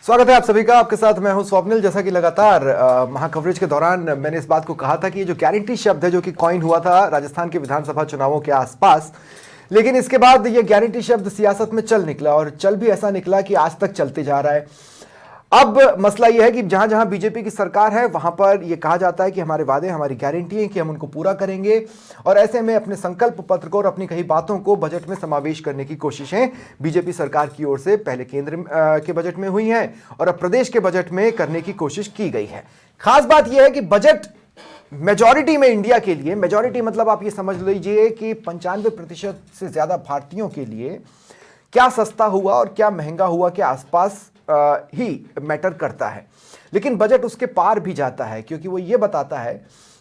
स्वागत है आप सभी का। आपके साथ मैं हूं स्वप्निल। जैसा कि लगातार महाकवरेज के दौरान मैंने इस बात को कहा था कि ये जो गारंटी शब्द है जो कि कॉइन हुआ था राजस्थान के विधानसभा चुनावों के आसपास, लेकिन इसके बाद ये गारंटी शब्द सियासत में चल निकला और चल भी ऐसा निकला कि आज तक चलते जा रहा है। अब मसला यह है कि जहां जहां बीजेपी की सरकार है वहां पर यह कहा जाता है कि हमारे वादे, हमारी गारंटी है कि हम उनको पूरा करेंगे, और ऐसे में अपने संकल्प पत्र को और अपनी कई बातों को बजट में समावेश करने की कोशिशें बीजेपी सरकार की ओर से पहले केंद्र के बजट में हुई हैं और अब प्रदेश के बजट में करने की कोशिश की गई है। खास बात यह है कि बजट मेजॉरिटी में, इंडिया के लिए मेजॉरिटी मतलब आप ये समझ लीजिए कि 95% से ज्यादा भारतीयों के लिए क्या सस्ता हुआ और क्या महंगा हुआ के आसपास ही मैटर करता है। लेकिन बजट उसके पार भी जाता है, क्योंकि वो ये बताता है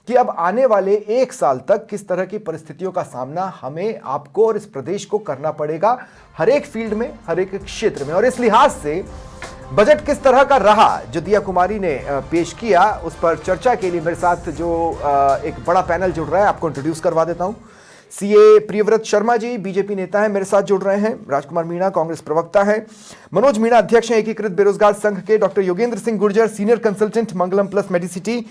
कि अब आने वाले 1 साल तक किस तरह की परिस्थितियों का सामना हमें, आपको और इस प्रदेश को करना पड़ेगा, हर एक फील्ड में, हर एक क्षेत्र में। और इस लिहाज से बजट किस तरह का रहा जो दिया कुमारी ने पेश किया, उस पर चर्चा के लिए मेरे साथ जो एक बड़ा पैनल जुड़ रहा है, आपको इंट्रोड्यूस करवा देता हूं। सीए प्रियव्रत शर्मा जी बीजेपी नेता हैं, मेरे साथ जुड़ रहे हैं। राजकुमार मीणा कांग्रेस प्रवक्ता हैं। मनोज मीणा अध्यक्ष हैं एकीकृत बेरोजगार संघ के। Doctor Yogendra Singh Gurjar senior consultant Mangalam plus Medicity.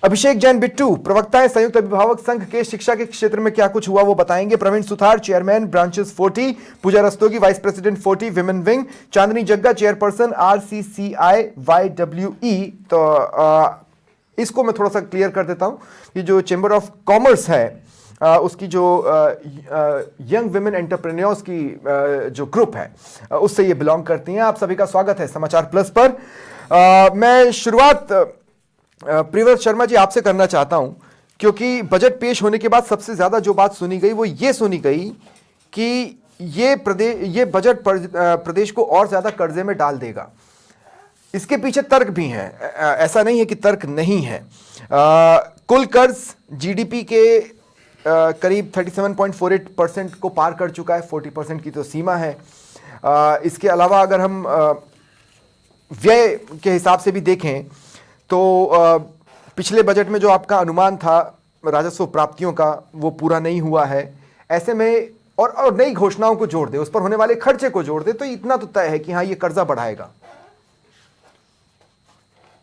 Abhishek Jain Bittu प्रवक्ता है संयुक्त अभिभावक संघ के। शिक्षा के क्षेत्र में क्या कुछ हुआ वो बताएंगे। Praveen Suthar chairman branches 40। Pooja Rastogi vice president 40 women wing. Chandni Jagga chairperson RCCI YWE। तो इसको मैं थोड़ा सा क्लियर कर देता हूं कि जो चेंबर ऑफ कॉमर्स है उसकी जो यंग विमेन एंटरप्रेन्योर्स की जो ग्रुप है उससे ये बिलोंग करती हैं। आप सभी का स्वागत है समाचार प्लस पर। मैं शुरुआत प्रियव्रत शर्मा जी आपसे करना चाहता हूं, क्योंकि बजट पेश होने के बाद सबसे ज्यादा जो बात सुनी गई वो ये सुनी गई कि ये बजट प्रदेश को और ज्यादा कर्जे में डाल देगा। इसके पीछे तर्क भी हैं, ऐसा नहीं है कि तर्क नहीं है। कुल कर्ज जीडीपी के करीब 37.48% को पार कर चुका है, 40% की तो सीमा है। इसके अलावा अगर हम व्यय के हिसाब से भी देखें तो पिछले बजट में जो आपका अनुमान था राजस्व प्राप्तियों का वो पूरा नहीं हुआ है। ऐसे में और नई घोषणाओं को जोड़ दे, उस पर होने वाले खर्चे को जोड़ दे, तो इतना तो तय है कि हाँ ये कर्जा बढ़ाएगा।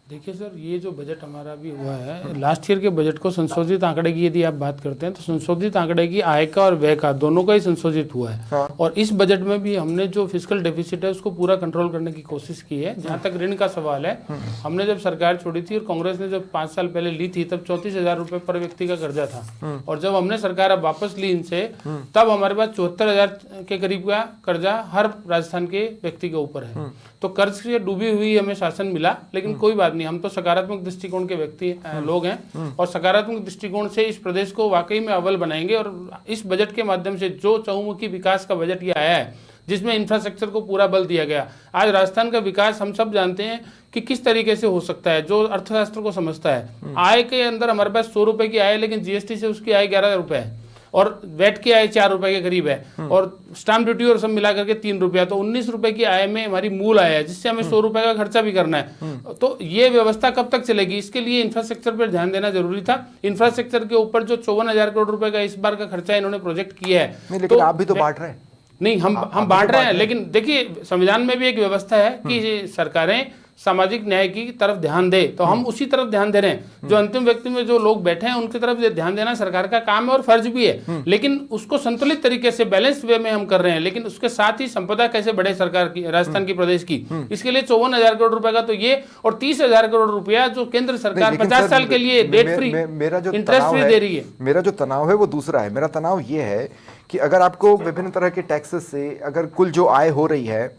देखिए सर, ये जो बजट हमारा भी हुआ है, लास्ट ईयर के बजट को संशोधित आंकड़े की यदि आप बात करते हैं तो संशोधित आंकड़े की आय का और व्यय का दोनों का ही संशोधित हुआ है। हाँ। और इस बजट में भी हमने जो फिस्कल डेफिसिट है उसको पूरा कंट्रोल करने की कोशिश की है। जहाँ तक ऋण का सवाल है, हमने जब सरकार छोड़ी थी और कांग्रेस ने जब 5 साल पहले ली थी तब 34,000 रुपये पर व्यक्ति का कर्जा था, और जब हमने सरकार अब वापस ली इनसे तब हमारे पास 74,000 के करीब का कर्जा हर राजस्थान के व्यक्ति के ऊपर है। तो कर्ज से डूबी हुई हमें शासन मिला, लेकिन कोई बात नहीं, हम तो सकारात्मक दृष्टिकोण के व्यक्ति लोग हैं और सकारात्मक दृष्टिकोण से इस प्रदेश को वाकई में अव्वल बनाएंगे। और इस बजट के माध्यम से जो चहुमुखी विकास का बजट ये आया है जिसमें इंफ्रास्ट्रक्चर को पूरा बल दिया गया, आज राजस्थान का विकास हम सब जानते हैं कि किस तरीके से हो सकता है। जो अर्थशास्त्र को समझता है, आय के अंदर हमारे पास 100 रुपए की आय है, लेकिन जीएसटी से उसकी आय 11 रुपए है और वैट की आय 4 रुपए के करीब है और स्टाम्प ड्यूटी और सब मिला करके 3 रुपया, तो 19 रुपए की आय में हमारी मूल आय है, जिससे हमें 100 रुपए का खर्चा भी करना है। तो ये व्यवस्था कब तक चलेगी? इसके लिए इंफ्रास्ट्रक्चर पर ध्यान देना जरूरी था। इंफ्रास्ट्रक्चर के ऊपर जो 54,000 करोड़ रुपए का इस बार का खर्चा इन्होंने प्रोजेक्ट किया है, लेकिन आप भी तो बांट रहे हैं। नहीं, हम बांट रहे हैं, लेकिन देखिए संविधान में भी एक व्यवस्था है कि सरकारें सामाजिक न्याय की तरफ ध्यान दे, तो हम उसी तरफ ध्यान दे रहे हैं। जो अंतिम व्यक्ति में जो लोग बैठे हैं उनकी तरफ ध्यान देना सरकार का काम है और फर्ज भी है, लेकिन उसको संतुलित तरीके से बैलेंस वे में हम कर रहे हैं। लेकिन उसके साथ ही संपदा कैसे बढ़े सरकार की, राजस्थान की, प्रदेश की, इसके लिए 54,000 करोड़ रुपए का तो ये, और 30,000 करोड़ रुपया जो केंद्र सरकार 50 साल के लिए डेट फ्री, इंटरेस्ट फ्री दे रही है। मेरा जो तनाव है वो दूसरा है। मेरा तनाव ये है कि अगर आपको विभिन्न तरह के टैक्सेस से अगर कुल जो आय हो रही है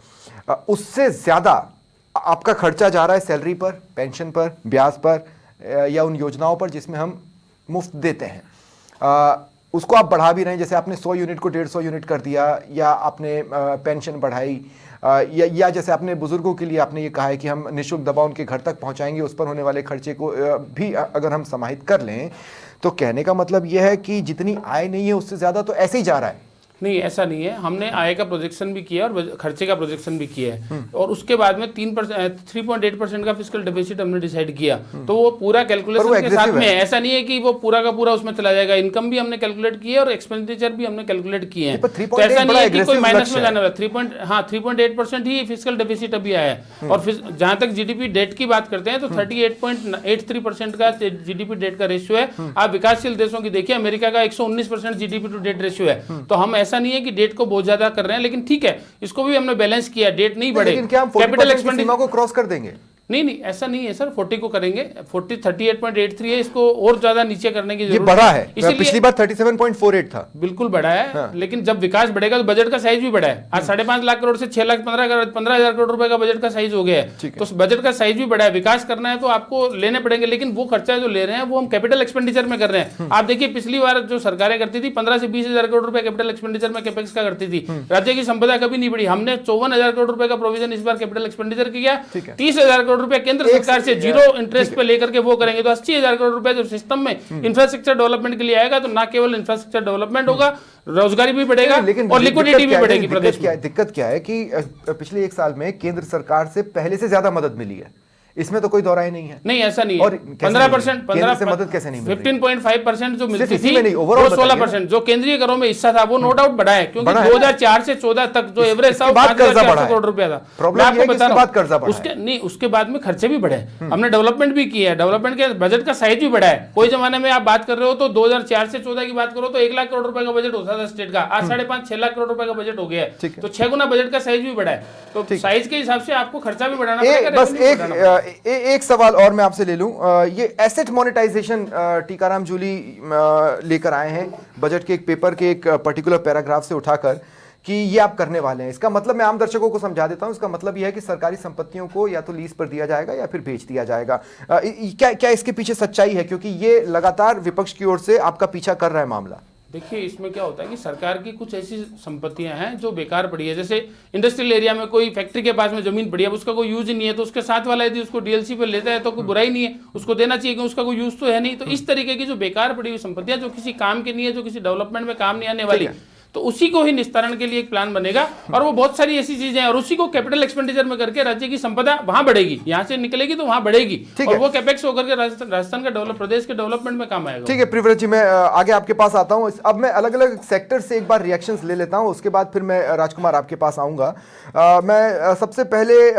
उससे ज्यादा आपका खर्चा जा रहा है सैलरी पर, पेंशन पर, ब्याज पर या उन योजनाओं पर जिसमें हम मुफ्त देते हैं, उसको आप बढ़ा भी रहे हैं। जैसे आपने 100 यूनिट को 150 यूनिट कर दिया, या आपने पेंशन बढ़ाई, या जैसे आपने बुजुर्गों के लिए आपने ये कहा है कि हम निःशुल्क दवा उनके घर तक पहुंचाएंगे, उस पर होने वाले खर्चे को भी अगर हम समाहित कर लें, तो कहने का मतलब यह है कि जितनी आय नहीं है उससे ज़्यादा तो ऐसे ही जा रहा है। नहीं, ऐसा नहीं है। हमने आय का प्रोजेक्शन भी किया और खर्चे का प्रोजेक्शन भी किया है, और उसके बाद में 3.8% का फिस्कल डेफिसिट हमने डिसाइड किया। तो वो पूरा कैलकुलेशन के साथ में है, ऐसा नहीं है कि वो पूरा का पूरा उसमें चला जाएगा। इनकम भी हमने कैलकुलेट की है और एक्सपेंडिचर भी हमने कैलकुलेट किए हैं। तो ऐसा नहीं है कि कोई माइनस में जाने वाला। 3.8% ही फिस्कल डेफिसिट अभी आया है। और जहां तक जीडीपी डेट की बात करते हैं तो 38.83% का जीडीपी डेट का रेशियो है। आप विकासशील देशों की देखिए, अमेरिका का 119% जीडीपी टू डेट रेशियो है। तो हम ऐसा नहीं है कि डेट को बहुत ज्यादा कर रहे हैं, लेकिन ठीक है, इसको भी हमने बैलेंस किया, डेट नहीं बढ़े। लेकिन क्या हम 40% की सीमा को क्रॉस कर देंगे? नहीं, ऐसा नहीं है सर, 40 को करेंगे। 38.83 है, इसको और ज्यादा नीचे करने की जरूरत ये बड़ा है, इसलिए पिछली बार 37.48 था। बिल्कुल बड़ा है। हाँ। लेकिन जब विकास बढ़ेगा तो बजट का साइज भी बढ़ा है। आज 5.5 लाख करोड़ से 6 लाख 15,000 करोड़ रुपए का बजट का साइज हो गया है। तो बजट का साइज भी बढ़ा है। विकास करना है तो आपको लेने पड़ेंगे, लेकिन वो खर्चा जो ले रहे हैं वो हम कैपिटल एक्सपेंडिचर में कर रहे हैं। आप देखिए, पिछली बार जो सरकारें करती थी 15 से 20,000 करोड़ रुपए कैपिटल एक्सपेंडिचर में कैपेक्स का करती थी। राज्य की संपदा कभी नहीं बढ़ी। हमने 54,000 करोड़ रुपए का प्रोविजन इस बार कैपिटल एक्सपेंडिचर किया। 30,000 करोड़ रुपए केंद्र सरकार से जीरो इंटरेस्ट पे लेकर के वो करेंगे। तो 80,000 करोड़ रुपए जो सिस्टम में इंफ्रास्ट्रक्चर डेवलपमेंट के लिए आएगा, तो ना केवल इंफ्रास्ट्रक्चर डेवलपमेंट होगा, रोजगारी भी बढ़ेगा और लिक्विडिटी भी बढ़ेगी प्रदेश में। दिक्कत क्या है कि पिछले 1 साल में केंद्र सरकार से पहले से ज्यादा मदद मिली है, इसमें तो कोई दो राय नहीं है। नहीं, ऐसा नहीं है। और 15% से मदद कैसे नहीं मिल रही? 15.5% जो मिलती थी, ओवरऑल 16% जो केंद्रीय करों में हिस्सा था वो नो डाउट बढ़ा है, क्योंकि 2004 से 14 तक जो एवरेज था 5,400 करोड़ रुपया था। प्रॉब्लम ये है कि उसके बाद कर्जा बढ़ा उसके नहीं, उसके बाद में खर्चे भी बढ़े। हमने डेवलपमेंट भी किया है, डेवलपमेंट के बजट का साइज भी बढ़ा है। कोई जमाने में आप बात कर रहे हो तो 2004 से 14 की बात करो तो 1 लाख करोड़ रुपए का बजट होता था स्टेट का। आज 5.5-6 लाख करोड़ रुपए का बजट हो गया है। तो 6 गुना बजट का साइज भी बढ़ा है। तो साइज के हिसाब से आपको खर्चा भी बढ़ाना पड़ेगा। बस एक सवाल और मैं आपसे ले लूं, ये एसेट मोनेटाइजेशन टीकाराम जूली लेकर आए हैं बजट के एक पेपर के एक पर्टिकुलर पैराग्राफ से उठाकर कि ये आप करने वाले हैं। इसका मतलब मैं आम दर्शकों को समझा देता हूं। इसका मतलब यह है कि सरकारी संपत्तियों को या तो लीज पर दिया जाएगा या फिर बेच दिया जाएगा। क्या इसके पीछे सच्चाई है? क्योंकि ये लगातार विपक्ष की ओर से आपका पीछा कर रहा है मामला। देखिए, इसमें क्या होता है कि सरकार की कुछ ऐसी संपत्तियां हैं जो बेकार पड़ी है। जैसे इंडस्ट्रियल एरिया में कोई फैक्ट्री के पास में जमीन पड़ी है, उसका कोई यूज ही नहीं है, तो उसके साथ वाला यदि उसको डीएलसी पे लेता है तो कोई बुराई नहीं है, उसको देना चाहिए, क्योंकि उसका कोई यूज तो है नहीं। तो इस तरीके की जो बेकार पड़ी हुई संपत्तियां, जो किसी काम की नहीं है, जो किसी डेवलपमेंट में काम नहीं आने वाली, तो उसी को ही निस्तारण के लिए एक प्लान बनेगा। और वो बहुत सारी ऐसी चीजें हैं, और उसी को कैपिटल एक्सपेंडिचर में करके राज्य की संपदा वहां बढ़ेगी, यहां से निकलेगी तो वहां बढ़ेगी, और वो कैपेक्स होकर के राजस्थान का प्रदेश के डेवलपमेंट में काम आएगा। ठीक है प्रिव्रत जी, मैं आगे आपके पास आता हूं। अब मैं अलग अलग सेक्टर से एक बार रिएक्शंस ले लेता हूं, उसके बाद फिर मैं राजकुमार आपके पास आऊंगा। मैं सबसे पहले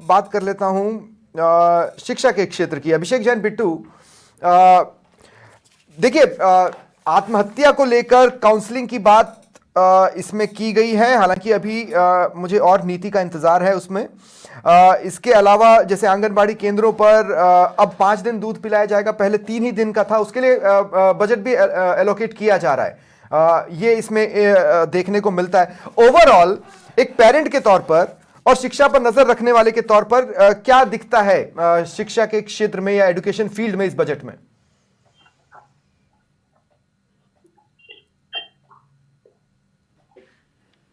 बात कर लेता हूं शिक्षा के क्षेत्र की। अभिषेक जैन बिट्टू, देखिए, आत्महत्या को लेकर काउंसलिंग की बात इसमें की गई है। हालांकि अभी मुझे और नीति का इंतजार है उसमें। इसके अलावा जैसे आंगनबाड़ी केंद्रों पर अब 5 दिन दूध पिलाया जाएगा, पहले 3 ही दिन का था, उसके लिए बजट भी एलोकेट किया जा रहा है। ये इसमें देखने को मिलता है। ओवरऑल एक पेरेंट के तौर पर और शिक्षा पर नजर रखने वाले के तौर पर क्या दिखता है शिक्षा के क्षेत्र में या एजुकेशन फील्ड में इस बजट में?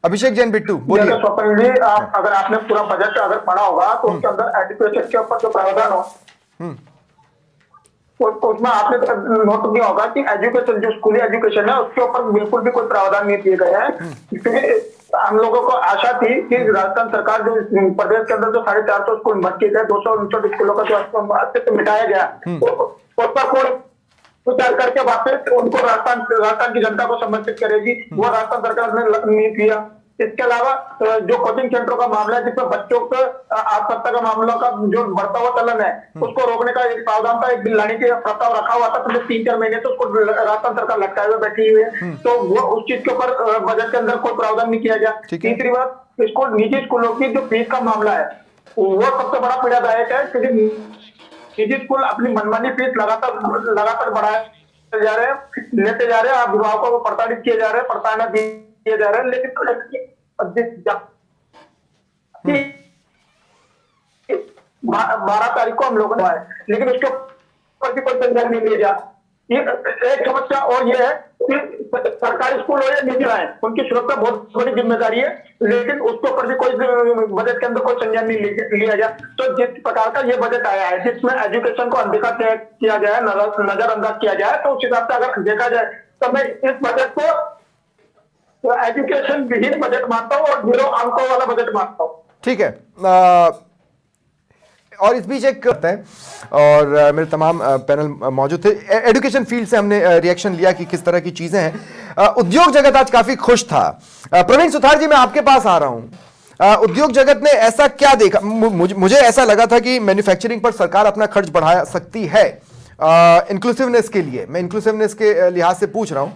अभिषेक जैन बिट्टू, बोलिए। स्वप्न जी, अगर आपने पूरा बजट अगर पढ़ा होगा तो उसके अंदर एजुकेशन के ऊपर जो प्रावधान हो, उसमें आपने नोट किया होगा कि एजुकेशन, जो स्कूली एजुकेशन है, उसके ऊपर बिल्कुल भी कोई प्रावधान नहीं किए गए हैं। क्योंकि हम लोगों को आशा थी कि राजस्थान सरकार जो प्रदेश के अंदर जो 450 स्कूल बच गए, 259 स्कूलों का जो अस्तित्व मिटाया गया, उस पर कोई विचार करके वापस उनको राजस्थान की जनता को समर्पित करेगी, वो राजस्थान सरकार ने नहीं किया। इसके अलावा जो कोचिंग सेंटरों का मामला है, जिसमें बच्चों को आत्महत्या का मामलों का जो बढ़ता हुआ चलन है, उसको रोकने का एक प्रावधान था, एक बिल लाने का प्रस्ताव रखा हुआ था, पिछले 3-4 महीने तो उसको राजस्थान सरकार लटकाए हुए बैठी हुई है। तो वो उस चीज के ऊपर बजट के अंदर कोई प्रावधान नहीं किया गया। तीसरी बात, निजी स्कूलों की जो फीस का मामला है, वो सबसे बड़ा पीड़ादायक है, क्योंकि निजी स्कूल अपनी मनमानी फीस लगातार बढ़ाए जा रहे हैं, लेते जा रहे हैं। अभिभावकों को प्रताड़ित किए जा रहे हैं, प्रताड़ना किए जा रहे हैं। लेकिन 12 तारीख को हम लोगों ने, लेकिन उसके ऊपर भी कोई संज्ञान नहीं लिया जा। ये एक समस्या और ये है कि सरकारी स्कूल हो या निजी है, उनकी सुरक्षा बहुत बड़ी जिम्मेदारी है, लेकिन उसके ऊपर भी कोई बजट के अंदर कोई संज्ञान नहीं लिया गया। तो जिस प्रकार का ये बजट आया है, जिसमें एजुकेशन को अनदेखा किया जाए, नजरअंदाज किया जाए, तो उस हिसाब से अगर देखा जाए तो मैं इस बजट को एजुकेशन विहीन बजट मानता हूँ और 0 अंकों वाला बजट मानता हूँ। ठीक है। और इस बीच एक करते हैं और मेरे तमाम पैनल मौजूद थे। एजुकेशन फील्ड से हमने रिएक्शन लिया कि किस तरह की चीजें हैं। उद्योग जगत आज काफी खुश था। प्रवीण सुथार जी, मैं आपके पास आ रहा हूं। उद्योग जगत ने ऐसा क्या देखा? मुझे ऐसा लगा था कि मैन्युफैक्चरिंग पर सरकार अपना खर्च बढ़ा सकती है इंक्लूसिवनेस के लिए। मैं इंक्लूसिवनेस के लिहाज से पूछ रहा हूं।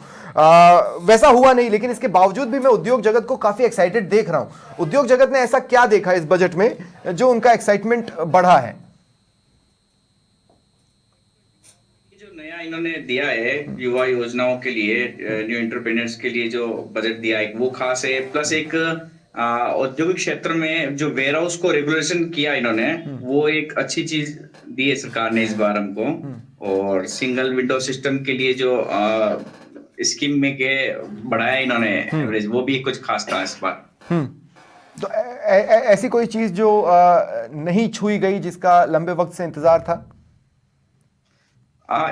वैसा हुआ नहीं, लेकिन इसके बावजूद भी मैं उद्योग जगत को काफी एक्साइटेड देख रहा हूं। उद्योग जगत ने ऐसा क्या देखा इस बजट में जो उनका एक्साइटमेंट बढ़ा है? जो नया इन्होंने दिया है युवा योजनाओं के लिए, न्यू एंटरप्रेन्योर्स के लिए जो बजट दिया है वो खास है। प्लस एक औद्योगिक क्षेत्र में जो वेयर हाउस को रेगुलेशन किया इन्होंने, वो एक अच्छी चीज दी है सरकार ने इस बार हमको। और सिंगल विंडो सिस्टम के लिए जो स्कीम में के बढ़ाया इन्होंने एवरेज, वो भी कुछ खास था इस बार। तो ऐसी कोई चीज जो नहीं छुई गई, जिसका लंबे वक्त से इंतजार था?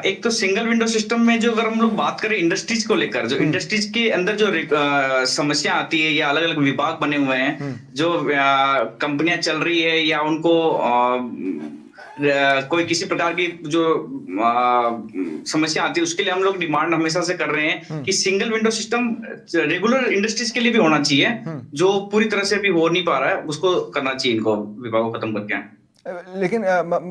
एक तो सिंगल विंडो सिस्टम में जो अगर हम लोग बात करें इंडस्ट्रीज को लेकर, जो इंडस्ट्रीज के अंदर जो समस्या आती है या अलग अलग विभाग बने हुए हैं, जो कंपनियां चल रही है या उनको कोई किसी प्रकार की जो समस्या आती है, उसके लिए हम लोग डिमांड हमेशा से कर रहे हैं कि single window system regular industries के लिए भी होना चाहिए, जो पूरी तरह से भी हो नहीं पा रहा है, उसको करना चाहिए इनको, विभाग को खत्म करके। लेकिन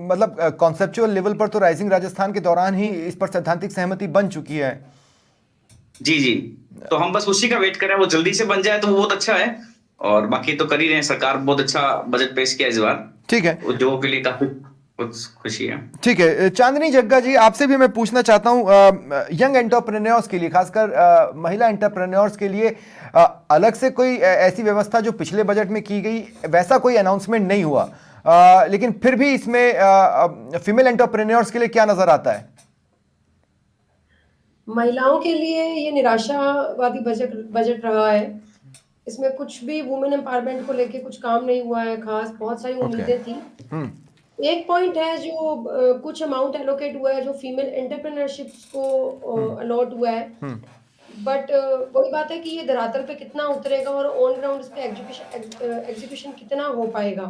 मतलब कॉन्सेप्चुअल लेवल पर तो राइजिंग राजस्थान के दौरान ही इस पर सैद्धांतिक सहमति बन चुकी है। जी, तो हम बस उसी का वेट कर रहे हैं, वो जल्दी से बन जाए तो बहुत अच्छा है। और बाकी तो कर ही रहे हैं, सरकार बहुत अच्छा बजट पेश किया इस बार। ठीक है, उद्योगों के लिए काफी कुछ खुशी है। ठीक है। चांदनी जग्गा जी, आपसे भी मैं पूछना चाहता हूं, यंग एंटरप्रेन्योर्स के लिए, खासकर महिला एंटरप्रेन्योर्स के लिए अलग से कोई ऐसी व्यवस्था जो पिछले बजट में की गई, वैसा कोई अनाउंसमेंट नहीं हुआ, लेकिन फिर भी इसमें फीमेल एंटरप्रेन्योर्स के लिए क्या नजर आता है? महिलाओं के लिए ये निराशावादी बजट रहा है। इसमें कुछ भी वुमेन एम्पावरमेंट को लेके कुछ काम नहीं हुआ है खास। बहुत सारी उम्मीदें थी। एक पॉइंट है जो कुछ अमाउंट एलोकेट हुआ है जो फीमेल एंटरप्रेन्योरशिप्स को अलॉट हुआ है, बट वही बात है कि ये धरातल पे कितना उतरेगा और ऑन ग्राउंड इस पे एग्जीक्यूशन कितना हो पाएगा।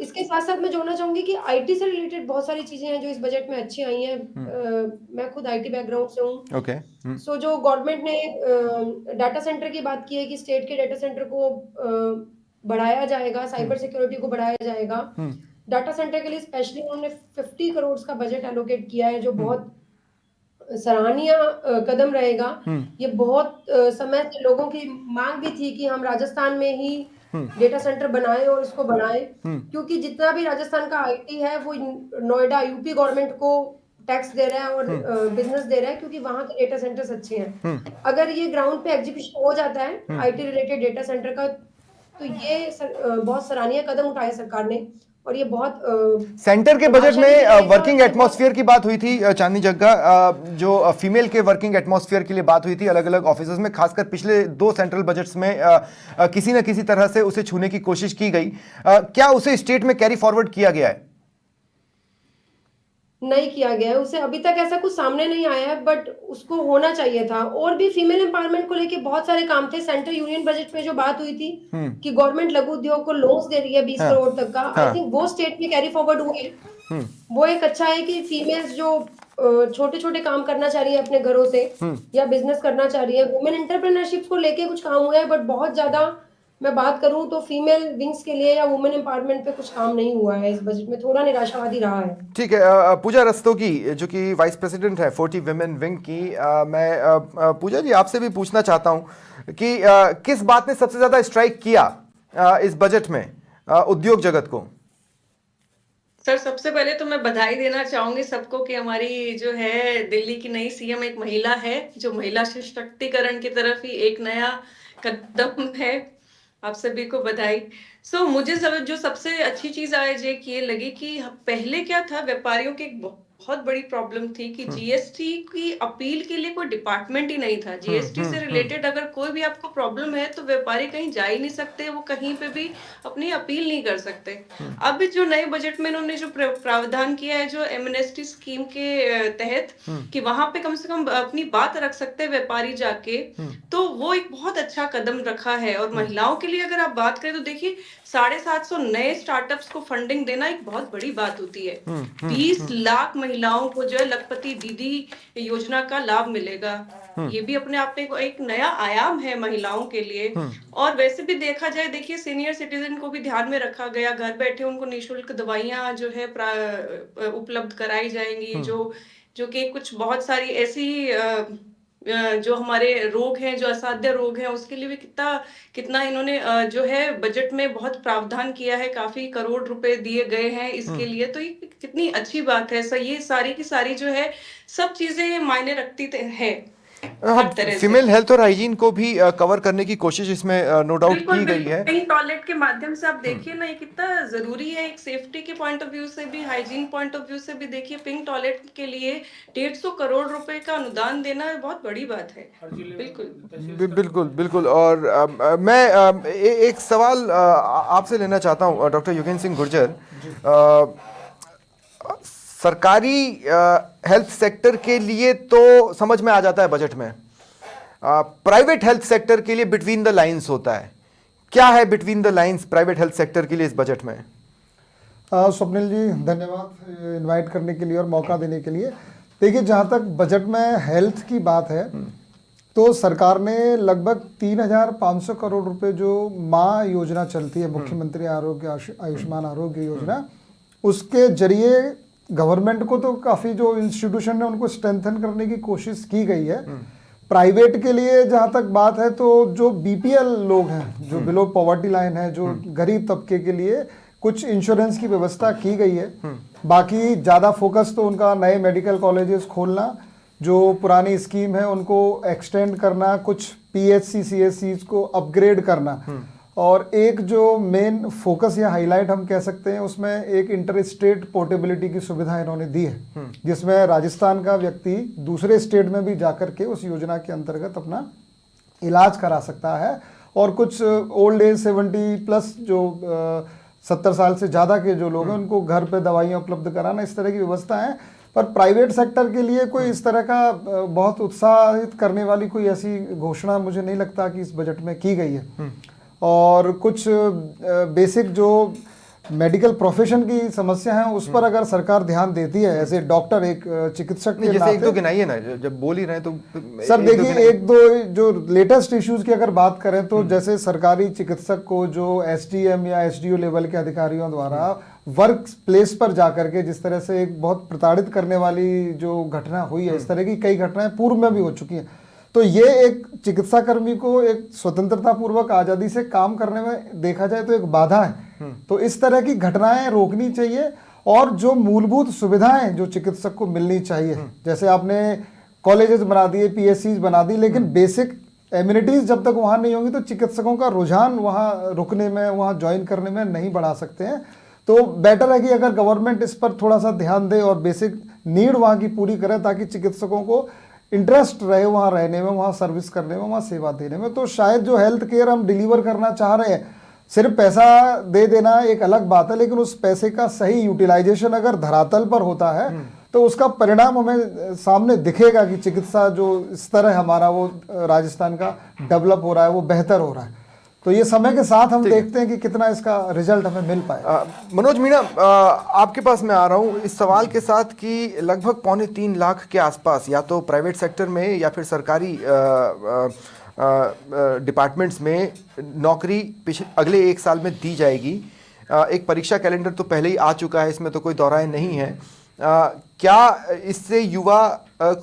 इसके साथ साथ मैं जोड़ना चाहूंगी कि आईटी से रिलेटेड बहुत सारी चीजें हैं जो इस बजट में अच्छी आई हैं। मैं खुद आईटी बैकग्राउंड से हूँ। सो जो गवर्नमेंट ने डाटा सेंटर की बात की है कि स्टेट के डाटा सेंटर को बढ़ाया जाएगा, साइबर सिक्योरिटी को बढ़ाया जाएगा। डाटा सेंटर के लिए स्पेशली उन्होंने 50 करोड़ का बजट एलोकेट किया है, जो बहुत सराहनीय कदम रहेगा। ये बहुत समय से लोगों की मांग भी थी कि हम राजस्थान में ही डेटा सेंटर बनाए और इसको बढ़ाएं, क्योंकि जितना भी राजस्थान का आईटी है वो नोएडा यूपी गवर्नमेंट को टैक्स दे रहा है और बिजनेस दे रहा है, क्योंकि वहां के डेटा सेंटर्स अच्छे हैं। अगर ये ग्राउंड पे एग्जीक्यूशन हो जाता है आईटी रिलेटेड डेटा सेंटर का, तो ये बहुत सराहनीय कदम उठाया सरकार ने। और ये बहुत सेंटर के बजट में वर्किंग एटमॉस्फेयर की बात हुई थी चांदनी जग्गा, जो फीमेल के वर्किंग एटमॉस्फेयर के लिए बात हुई थी अलग अलग ऑफिसर्स में, खासकर पिछले 2 सेंट्रल बजट्स में किसी न किसी तरह से उसे छूने की कोशिश की गई। क्या उसे स्टेट में कैरी फॉरवर्ड किया गया है? नहीं किया गया है, उसे अभी तक ऐसा कुछ सामने नहीं आया है, बट उसको होना चाहिए था। और भी फीमेल एम्पावरमेंट को लेके बहुत सारे काम थे। सेंट्रल यूनियन बजट में जो बात हुई थी कि गवर्नमेंट लघु उद्योग को लोन्स दे रही है 20 करोड़ तक का, आई थिंक वो स्टेट में कैरी फॉरवर्ड हुए। वो एक अच्छा है कि फीमेल्स जो छोटे छोटे काम करना चाह रही है अपने घरों से या बिजनेस करना चाह रही है, वुमेन एंटरप्रेन्योरशिप को लेके कुछ काम हुआ है, बट बहुत ज्यादा मैं बात करूं तो फीमेल विंग्स के लिए या वुमेन एम्पावरमेंट पे कुछ काम नहीं हुआ है। इस बजट में थोड़ा निराशावादी रहा है। ठीक है। पूजा रस्तोगी, जो कि वाइस प्रेसिडेंट है 40 विमेन विंग की, मैं पूजा जी आपसे भी पूछना चाहता हूं कि किस बात ने सबसे ज्यादा स्ट्राइक किया इस बजट में उद्योग जगत को? सर, सबसे पहले तो मैं बधाई देना चाहूंगी सबको कि हमारी जो है दिल्ली की नई सीएम एक महिला है, जो महिला सशक्तिकरण की तरफ ही एक नया कदम है। आप सभी को बधाई। मुझे जो सबसे अच्छी चीज आज एक ये लगी कि पहले क्या था, व्यापारियों की एक बहुत बड़ी प्रॉब्लम थी कि जीएसटी की अपील के लिए कोई डिपार्टमेंट ही नहीं था। जीएसटी से रिलेटेड अगर कोई भी आपको प्रॉब्लम है तो व्यापारी कहीं जा ही नहीं सकते, वो कहीं पे भी अपनी अपील नहीं कर सकते। अब जो नए बजट में इन्होंने जो प्रावधान किया है जो एमनेस्टी स्कीम के तहत, कि वहां पे कम से कम अपनी बात रख सकते हैं व्यापारी जाके, तो वो एक बहुत अच्छा कदम रखा है। और महिलाओं के लिए अगर आप बात करें तो देखिए 750 नए स्टार्टअप्स को फंडिंग देना एक बहुत बड़ी बात होती है। 20 लाख महिलाओं को जो है लखपति दीदी योजना का लाभ मिलेगा। ये भी अपने आप में एक नया आयाम है महिलाओं के लिए। और वैसे भी देखा जाए, देखिए सीनियर सिटीजन को भी ध्यान में रखा गया, घर बैठे उनको निःशुल्क दवाइयां जो है उपलब्ध कराई जाएंगी, जो कि कुछ बहुत सारी ऐसी जो हमारे रोग हैं, जो असाध्य रोग हैं, उसके लिए भी कितना इन्होंने जो है बजट में बहुत प्रावधान किया है, काफी करोड़ रुपए दिए गए हैं इसके लिए। तो ये कितनी अच्छी बात है। ये सारी की सारी जो है सब चीजें मायने रखती है हर तरह से। फीमेल हेल्थ और हाइजीन को भी कवर करने की कोशिश इसमें नो डाउट की गई है। पिंक टॉयलेट के माध्यम से आप देखिए ना, ये कितना जरूरी है एक सेफ्टी के पॉइंट ऑफ व्यू से भी, हाइजीन पॉइंट ऑफ व्यू से भी। देखिए पिंक टॉयलेट के लिए 150 करोड़ रुपए का अनुदान देना बहुत बड़ी बात है। बिल्कुल बिल्कुल। और मैं एक सवाल आपसे लेना चाहता हूँ डॉक्टर योगेंद्र सिंह गुर्जर। सरकारी हेल्थ सेक्टर के लिए तो समझ में आ जाता है बजट में, प्राइवेट हेल्थ सेक्टर के लिए बिटवीन द लाइंस होता है। क्या है between the lines private health sector के लिए इस बजट में? स्वप्निल जी धन्यवाद इनवाइट करने के लिए और मौका देने के लिए। देखिए जहाँ तक बजट में हेल्थ की बात है तो सरकार ने लगभग 3,500 करोड़ रुपए जो माँ योजना चलती है, मुख्यमंत्री आयुष्मान आरोग्य योजना, उसके जरिए गवर्नमेंट को तो काफ़ी जो इंस्टीट्यूशन है उनको स्ट्रेंथन करने की कोशिश की गई है। प्राइवेट के लिए जहाँ तक बात है तो जो बीपीएल लोग हैं, जो बिलो पॉवर्टी लाइन है, जो गरीब तबके के लिए कुछ इंश्योरेंस की व्यवस्था की गई है। बाकी ज़्यादा फोकस तो उनका नए मेडिकल कॉलेजेस खोलना, जो पुरानी स्कीम है उनको एक्सटेंड करना, कुछ पीएचसी सीएचसी को अपग्रेड करना, और एक जो मेन फोकस या हाईलाइट हम कह सकते हैं उसमें एक इंटर स्टेट पोर्टेबिलिटी की सुविधा इन्होंने दी है, जिसमें राजस्थान का व्यक्ति दूसरे स्टेट में भी जाकर के उस योजना के अंतर्गत अपना इलाज करा सकता है। और कुछ ओल्ड एज 70+ जो 70 साल से ज़्यादा के जो लोग हैं उनको घर पे दवाइयाँ उपलब्ध कराना, इस तरह की व्यवस्था है। पर प्राइवेट सेक्टर के लिए कोई इस तरह का बहुत उत्साहित करने वाली कोई ऐसी घोषणा मुझे नहीं लगता कि इस बजट में की गई है। और कुछ बेसिक जो मेडिकल प्रोफेशन की समस्या है उस पर अगर सरकार ध्यान देती है, ऐसे डॉक्टर एक चिकित्सक के जैसे एक दो गिनाइए ना, जब बोल ही रहे हैं तो सर देखिए एक दो जो लेटेस्ट इश्यूज की अगर बात करें तो जैसे सरकारी चिकित्सक को जो एसडीएम या एसडीओ लेवल के अधिकारियों द्वारा वर्क प्लेस पर जाकर के जिस तरह से एक बहुत प्रताड़ित करने वाली जो घटना हुई है, इस तरह की कई घटनाएं पूर्व में भी हो चुकी हैं। तो ये एक चिकित्सा कर्मी को एक स्वतंत्रता पूर्वक आज़ादी से काम करने में देखा जाए तो एक बाधा है। तो इस तरह की घटनाएं रोकनी चाहिए और जो मूलभूत सुविधाएं जो चिकित्सक को मिलनी चाहिए, जैसे आपने कॉलेजेस बना दिए, पीएचसीज बना दी, लेकिन बेसिक एम्यूनिटीज जब तक वहाँ नहीं होंगी तो चिकित्सकों का रुझान वहाँ रुकने में, वहाँ ज्वाइन करने में नहीं बढ़ा सकते हैं। तो बेटर है कि अगर गवर्नमेंट इस पर थोड़ा सा ध्यान दे और बेसिक नीड वहाँ की पूरी करे ताकि चिकित्सकों को इंटरेस्ट रहे वहाँ रहने में, वहाँ सर्विस करने में, वहाँ सेवा देने में। तो शायद जो हेल्थ केयर हम डिलीवर करना चाह रहे हैं, सिर्फ पैसा दे देना एक अलग बात है, लेकिन उस पैसे का सही यूटिलाइजेशन अगर धरातल पर होता है तो उसका परिणाम हमें सामने दिखेगा कि चिकित्सा जो स्तर है हमारा वो राजस्थान का डेवलप हो रहा है, वो बेहतर हो रहा है। तो ये समय के साथ हम देखते हैं कि कितना इसका रिजल्ट हमें मिल पाए। मनोज मीणा, आपके पास मैं आ रहा हूँ इस सवाल के साथ कि लगभग 2.25 लाख के आसपास या तो प्राइवेट सेक्टर में या फिर सरकारी डिपार्टमेंट्स में नौकरी अगले 1 साल में दी जाएगी। एक परीक्षा कैलेंडर तो पहले ही आ चुका है, इसमें तो कोई दौराए नहीं है। क्या इससे युवा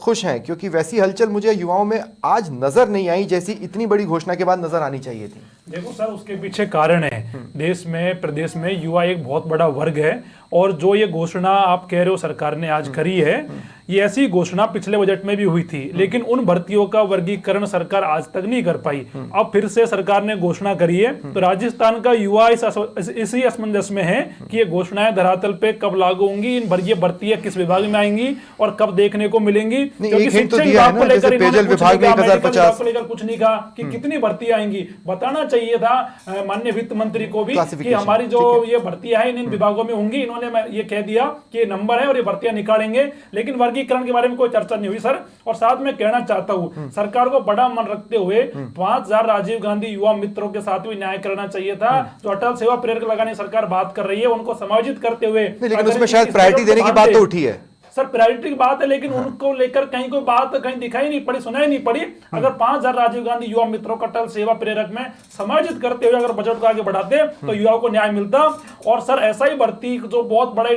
खुश हैं? क्योंकि वैसी हलचल मुझे युवाओं में आज नजर नहीं आई जैसी इतनी बड़ी घोषणा के बाद नजर आनी चाहिए थी। देखो सर, उसके पीछे कारण है। देश में, प्रदेश में युवा एक बहुत बड़ा वर्ग है और जो ये घोषणा आप कह रहे हो सरकार ने आज करी है, ये ऐसी घोषणा पिछले बजट में भी हुई थी, लेकिन उन भर्तियों का वर्गीकरण सरकार आज तक नहीं कर पाई। अब फिर से सरकार ने घोषणा करी है, तो राजस्थान का युवा इसी असमंजस में है कि ये घोषणाएं धरातल पे कब लागू होंगी, ये भर्तियां किस विभाग में आएंगी और कब देखने को मिलेंगी। क्योंकि शिक्षा विभाग को लेकर कुछ नहीं कहा कि कितनी भर्तियां आएंगी। बताना चाहिए था माननीय वित्त मंत्री को भी कि हमारी जो ये भर्तियां हैं इन विभागों में होंगी। इन्होंने ये कह दिया कि ये नंबर है और ये भर्तियां निकालेंगे, लेकिन वर्गीकरण के बारे में कोई चर्चा नहीं हुई सर। और साथ में कहना चाहता हूं, सरकार को बड़ा मन रखते हुए 5000 राजीव गांधी युवा मित्रों के साथ भी न्याय करना चाहिए था। जो अटल सेवा प्रेरक लगाने सरकार बात कर रही है, उनको समायोजित करते हुए, लेकिन उसमें शायद प्रायोरिटी देने की बात तो उठी है सर। प्रायोरिटी की बात है, लेकिन उनको लेकर कहीं कोई बात कहीं दिखाई नहीं पड़ी, सुनाई नहीं पड़ी। अगर 5000 राजीव गांधी युवा मित्रों का अटल सेवा प्रेरक में समायोजित करते हुए अगर बजट को आगे बढ़ाते तो युवाओं को न्याय मिलता। और सर ऐसा ही भर्ती जो बहुत बड़ा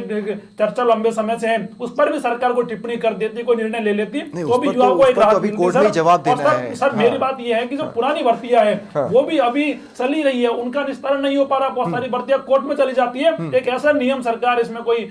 चर्चा लंबे समय से है, उस पर भी सरकार को टिप्पणी कर देती, कोई निर्णय ले लेती, तो भी युवाओं को एक राहत मिलती। सर मेरी बात यह है कि जो पुरानी भर्तियां है वो भी अभी चली रही है, उनका निस्तारण नहीं हो पा रहा। बहुत सारी भर्तियां कोर्ट में चली जाती है। एक ऐसा नियम सरकार इसमें कोई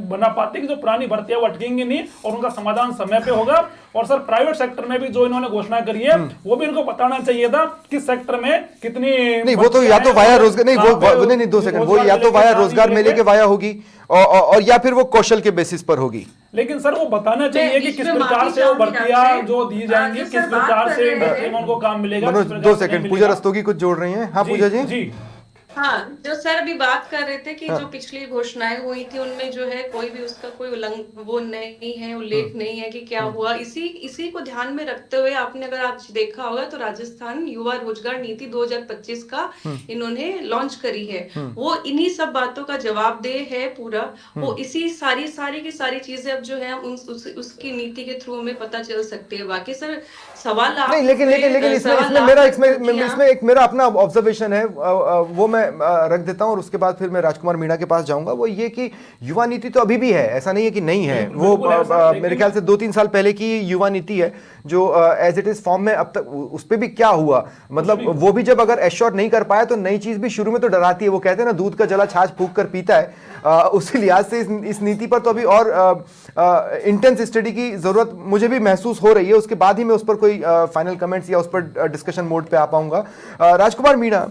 बना पाती कि जो पुरानी भर्तियां अटकेंगे नहीं और उनका समाधान समय पे होगा। और सर प्राइवेट सेक्टर में भी जो इन्होंने घोषणा करी है वो भी इनको बताना चाहिए था कि सेक्टर में कितनी नहीं, वो तो या तो वाया रोजगार नहीं, वो नहीं 2 सेकंड, वो या तो वाया रोजगार मेले के वाया होगी और या फिर वो कौशल के बेसिस पर होगी। लेकिन सर वो बताना चाहिए कि किस प्रकार से वो भर्तियां जो दी जाएंगी, किस प्रकार से इंडस्ट्री में उनको काम मिलेगा। 2 सेकंड, पूजा रस्तोगी कुछ जोड़ रही हैं। हाँ पूजा जी। हाँ, जो सर अभी बात कर रहे थे कि जो पिछली घोषणाएं हुई थी उनमें जो है कोई भी उसका कोई वो नहीं है, उल्लेख नहीं है कि क्या हुआ। इसी को ध्यान में रखते हुए आपने अगर आज देखा होगा तो राजस्थान युवा रोजगार नीति 2025 का इन्होंने लॉन्च करी है। वो इन्हीं सब बातों का जवाबदेह है पूरा। वो इसी सारी की सारी चीजें अब जो है उसकी नीति के थ्रू हमें पता चल सकती है। बाकी सर सवाल नहीं, लेकिन इसमें एक मेरा अपना ऑब्जर्वेशन है, वो मैं रख देता हूं और उसके बाद फिर मैं राजकुमार मीणा के पास जाऊंगा। वो ये कि युवा नीति तो अभी भी है, ऐसा नहीं है कि नहीं है। वो मेरे ख्याल से 2-3 साल पहले की युवा नीति है जो एज इट इज फॉर्म में अब तक उस पे भी क्या हुआ, मतलब वो भी जब अगर एश्योर नहीं कर पाया तो नई चीज भी शुरू में तो डराती है। वो कहते हैं ना दूध का जला छाछ फूंक कर पीता है। उसी लिहाज से इस नीति पर तो अभी और इंटेंस स्टडी की जरूरत मुझे भी महसूस हो रही है। उसके बाद ही मैं उस पर कोई फाइनल कमेंट्स या उस पर डिस्कशन मोड पे आ पाऊंगा। राजकुमार मीणा,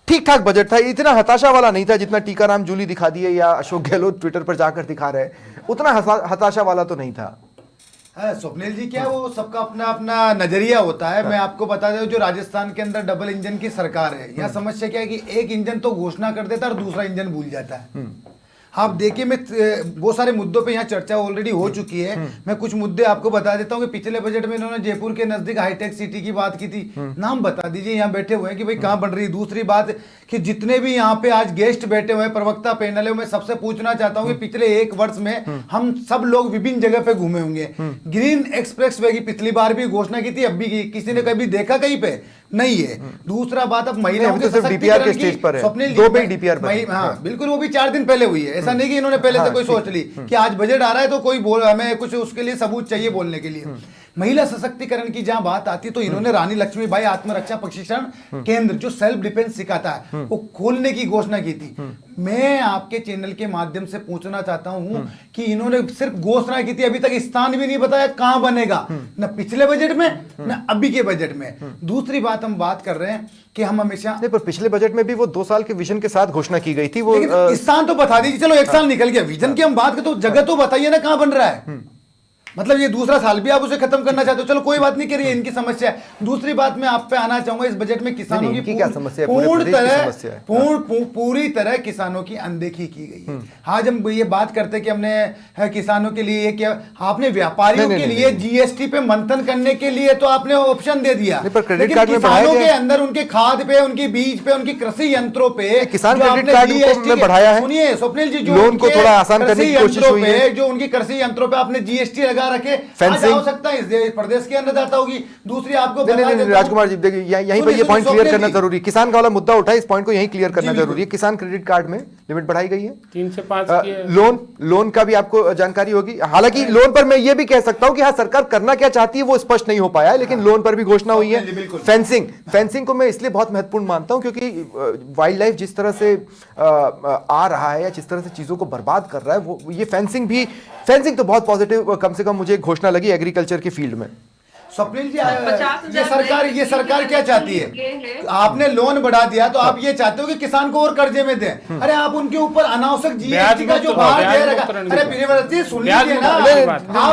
ठीक ठाक बजट था, इतना हताशा वाला नहीं था जितना टीकाराम जूली दिखा दिए या अशोक गहलोत ट्विटर पर जाकर दिखा रहे, उतना हताशा वाला तो नहीं था। स्वप्निल जी, क्या वो सबका अपना अपना नजरिया होता है। मैं आपको बता दूं, जो राजस्थान के अंदर डबल इंजन की सरकार है, यहाँ समस्या क्या है कि एक इंजन तो घोषणा कर देता है और दूसरा इंजन भूल जाता है। आप देखिए, मैं बहुत सारे मुद्दों पे यहाँ चर्चा ऑलरेडी हो चुकी है। मैं कुछ मुद्दे आपको बता देता हूँ कि पिछले बजट में इन्होंने जयपुर के नजदीक हाईटेक सिटी की बात की थी। नाम बता दीजिए, यहाँ बैठे हुए हैं कि भाई कहाँ बन रही है। दूसरी बात कि जितने भी यहाँ पे आज गेस्ट बैठे हुए हैं, प्रवक्ता पैनल है, मैं सबसे पूछना चाहता हूँ कि पिछले 1 वर्ष में हम सब लोग विभिन्न जगह पे घूमे होंगे। ग्रीन एक्सप्रेस वे की पिछली बार भी घोषणा की थी, अब भी की, किसी ने कभी देखा कहीं पे नहीं है। दूसरा बात, अब महिलाओं के डीपीआर के स्टेज पर है, स्वप्निल 2 पे डीपीआर पर। हाँ बिल्कुल, वो भी 4 दिन पहले हुई है। ऐसा नहीं कि इन्होंने पहले से कोई सोच ली कि आज बजट आ रहा है तो कोई बोल, हमें कुछ उसके लिए सबूत चाहिए बोलने के लिए। महिला सशक्तिकरण की जहां बात आती है तो इन्होंने रानी लक्ष्मीबाई आत्मरक्षा प्रशिक्षण केंद्र जो सेल्फ डिफेंस सिखाता है वो खोलने की घोषणा की थी। मैं आपके चैनल के माध्यम से पूछना चाहता हूं कि इन्होंने सिर्फ घोषणा की थी, अभी तक स्थान भी नहीं बताया कहां बनेगा, न पिछले बजट में न अभी के बजट में। दूसरी बात, हम बात कर रहे हैं कि हम हमेशा नहीं, पर पिछले बजट में भी वो 2 साल के विजन के साथ घोषणा की गई थी। वो स्थान तो बता दीजिए, चलो 1 साल निकल गया, विजन की हम बात करें तो जगह तो बताइए ना कहां बन रहा है। मतलब ये दूसरा साल भी आप उसे खत्म करना चाहते हो, चलो कोई बात नहीं करिए, इनकी समस्या है। दूसरी बात मैं आप पे आना चाहूंगा, इस बजट में किसानों की क्या समस्या है? पूरी तरह किसानों की अनदेखी की गई है। आज हम ये बात करते कि हमने किसानों के लिए क्या, आपने व्यापारियों के लिए जीएसटी पे मंथन करने के लिए तो आपने ऑप्शन दे दिया, लेकिन किसानों के अंदर उनके खाद पे, उनकी बीज पे, उनकी कृषि यंत्रों पे किसान क्रेडिट कार्ड को बढ़ाया है। सुनिए स्वप्निल जी, जो लोन को थोड़ा आसान करने की कोशिश हुई है, जो उनकी कृषि यंत्रों पे आपने जीएसटी लगा सुविधा रखे। आज आवश्यकता इस प्रदेश की अन्नदाता होगी। दूसरी आपको नहीं राजकुमार जी देखिए यहीं पर ये पॉइंट क्लियर करना जरूरी, किसान का वाला मुद्दा उठा है, इस पॉइंट को यहीं क्लियर करना जरूरी है। किसान क्रेडिट कार्ड में लिमिट बढ़ाई गई है 3 से 5 लोन का भी आपको जानकारी होगी। हालांकि लोन पर मैं ये भी कह सकता हूं कि हाँ सरकार करना क्या चाहती है वो स्पष्ट नहीं हो पाया है, लेकिन लोन पर भी घोषणा हुई है। फेंसिंग को मैं इसलिए बहुत महत्वपूर्ण मानता हूं क्योंकि वाइल्ड लाइफ जिस तरह से आ रहा है या जिस तरह से चीजों को बर्बाद कर रहा है वो ये फेंसिंग तो बहुत पॉजिटिव कम से कम मुझे घोषणा लगी एग्रीकल्चर के फील्ड में। स्वप्निल जी ये सरकार क्या चाहती है? आपने लोन बढ़ा दिया तो आप ये चाहते हो कि किसान को और कर्जे में दें। अरे आप उनके ऊपर अनावश्यक जीएसटी का जो भार दे रखा, अरे प्रियव्रत जी सुन लीजिए ना,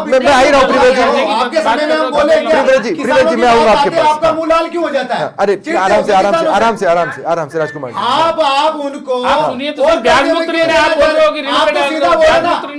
मैं आ ही रहा हूँ प्रियव्रत जी, आपके समय में हम बोले प्रियव्रत जी मैं आऊंगा आपके पास, आपका मुंह लाल क्यों हो जाता है? अरे आराम से राजकुमार आप उनको सुनिए तो ब्याज मुक्त ऋण आप बोल रहे हो कि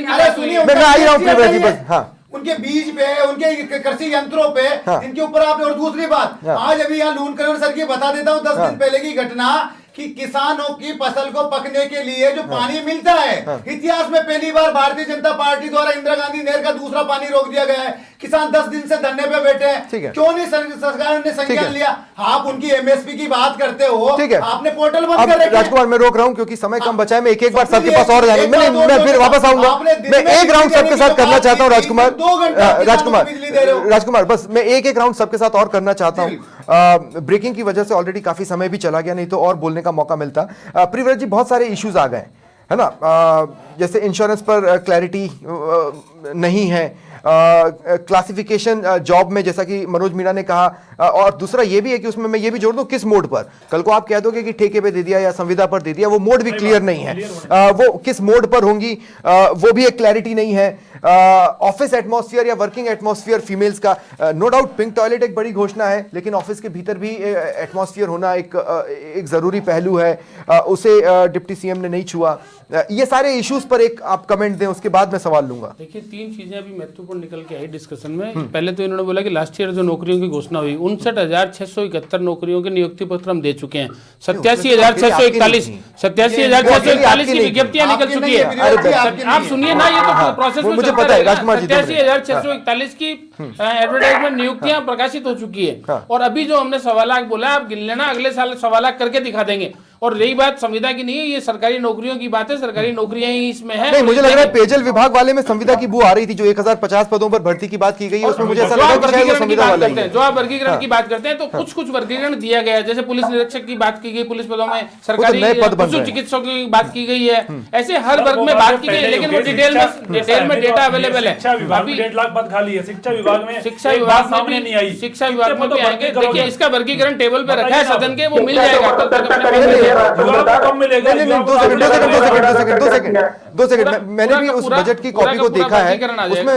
अरे सुनिए मैं आ ही रहा हूँ प्रियव्रत जी बस। हाँ उनके बीज पे, उनके कृषि यंत्रों पे, इनके ऊपर आपने, और दूसरी बात आज अभी यहाँ लूनकरण सर की बता देता हूँ 10 दिन पहले की घटना कि किसानों की फसल को पकने के लिए जो पानी मिलता है, इतिहास में पहली बार भारतीय जनता पार्टी द्वारा इंदिरा गांधी नहर का दूसरा पानी रोक दिया गया है। किसान 10 दिन से धरने पे बैठे हैं, क्यों नहीं सरकार ने संज्ञान लिया? आप उनकी एमएसपी की बात करते हो, आपने पोर्टल बंद कर रखा है। राजकुमार मैं रोक रहा हूँ क्योंकि समय कम बचा है, मैं एक बार सबके पास और जाने मैं फिर वापस आऊंगा। मैं एक राउंड सबके साथ करना चाहता हूँ राजकुमार बस मैं एक राउंड सबके साथ और करना चाहता हूँ। ब्रेकिंग की वजह से ऑलरेडी काफी समय भी चला गया, नहीं तो और बोलने का मौका मिलता। प्रियव्रत जी बहुत सारे इश्यूज आ गए है ना, जैसे इंश्योरेंस पर क्लैरिटी नहीं है, क्लासिफिकेशन जॉब में जैसा कि मनोज मीणा ने कहा, और दूसरा ये भी है कि उसमें मैं ये भी जोड़ दूं किस मोड पर, कल को आप कह दोगे कि ठेके पे दे दिया या संविदा पर दे दिया, वो मोड भी क्लियर नहीं है, वो किस मोड पर होंगी वो भी एक क्लैरिटी नहीं है। ऑफिस एटमॉस्फेयर या वर्किंग एटमॉस्फेयर फीमेल्स का, नो डाउट पिंक टॉयलेट एक बड़ी घोषणा है, लेकिन ऑफिस के भीतर भी एटमॉस्फेयर होना एक जरूरी पहलू है, उसे डिप्टी सीएम ने नहीं छुआ। ये सारे इश्यूज पर एक आप कमेंट दें, उसके बाद मैं सवाल लूंगा। देखिए 3 चीजें अभी महत्वपूर्ण निकल के आई डिस्कशन में। पहले तो इन्होंने बोला कि लास्ट ईयर जो नौकरियों की घोषणा हुई 59,671 नौकरियों के नियुक्ति पत्र हम दे चुके हैं, 87,641 की विज्ञप्तियां निकल चुकी है। आप सुनिए ना, ये तो प्रोसेस में मुझे पता है राजकुमार जी, 87,641 की एडवर्टाइजमेंट नियुक्तियां प्रकाशित हो चुकी है। और अभी जो हमने 1.25 लाख बोला, आप गिन लेना, अगले साल 1.25 लाख करके दिखा देंगे। और रही बात संविदा की नहीं है, ये सरकारी नौकरियों की बात है, सरकारी नौकरियां ही इसमें है। नहीं, मुझे लग रहा है पेयजल विभाग वाले में संविदा की बू आ रही थी, जो 1050 पदों पर भर्ती की बात की गई है, उसमें मुझे ऐसा लगा कि शायद वो संविदा वाला ही है। जो आप वर्गीकरण की बात करते हैं तो कुछ वर्गीकरण दिया गया है, जैसे पुलिस निरीक्षक की बात की गई, पुलिस पदों में सरकारी पशु चिकित्सकों की बात की गई है, ऐसे हर वर्ग में बात की गई है, लेकिन वो डिटेल में डेटा अवेलेबल है। अभी 1.5 लाख पद खाली है शिक्षा विभाग में, शिक्षा विभाग सामने नहीं आई, शिक्षा विभाग में भी आएंगे। देखिए इसका वर्गीकरण टेबल पे रखा है सदन के, वो मिल जाएगा। दो सेकंड मैंने भी उस बजट की कॉपी को देखा है,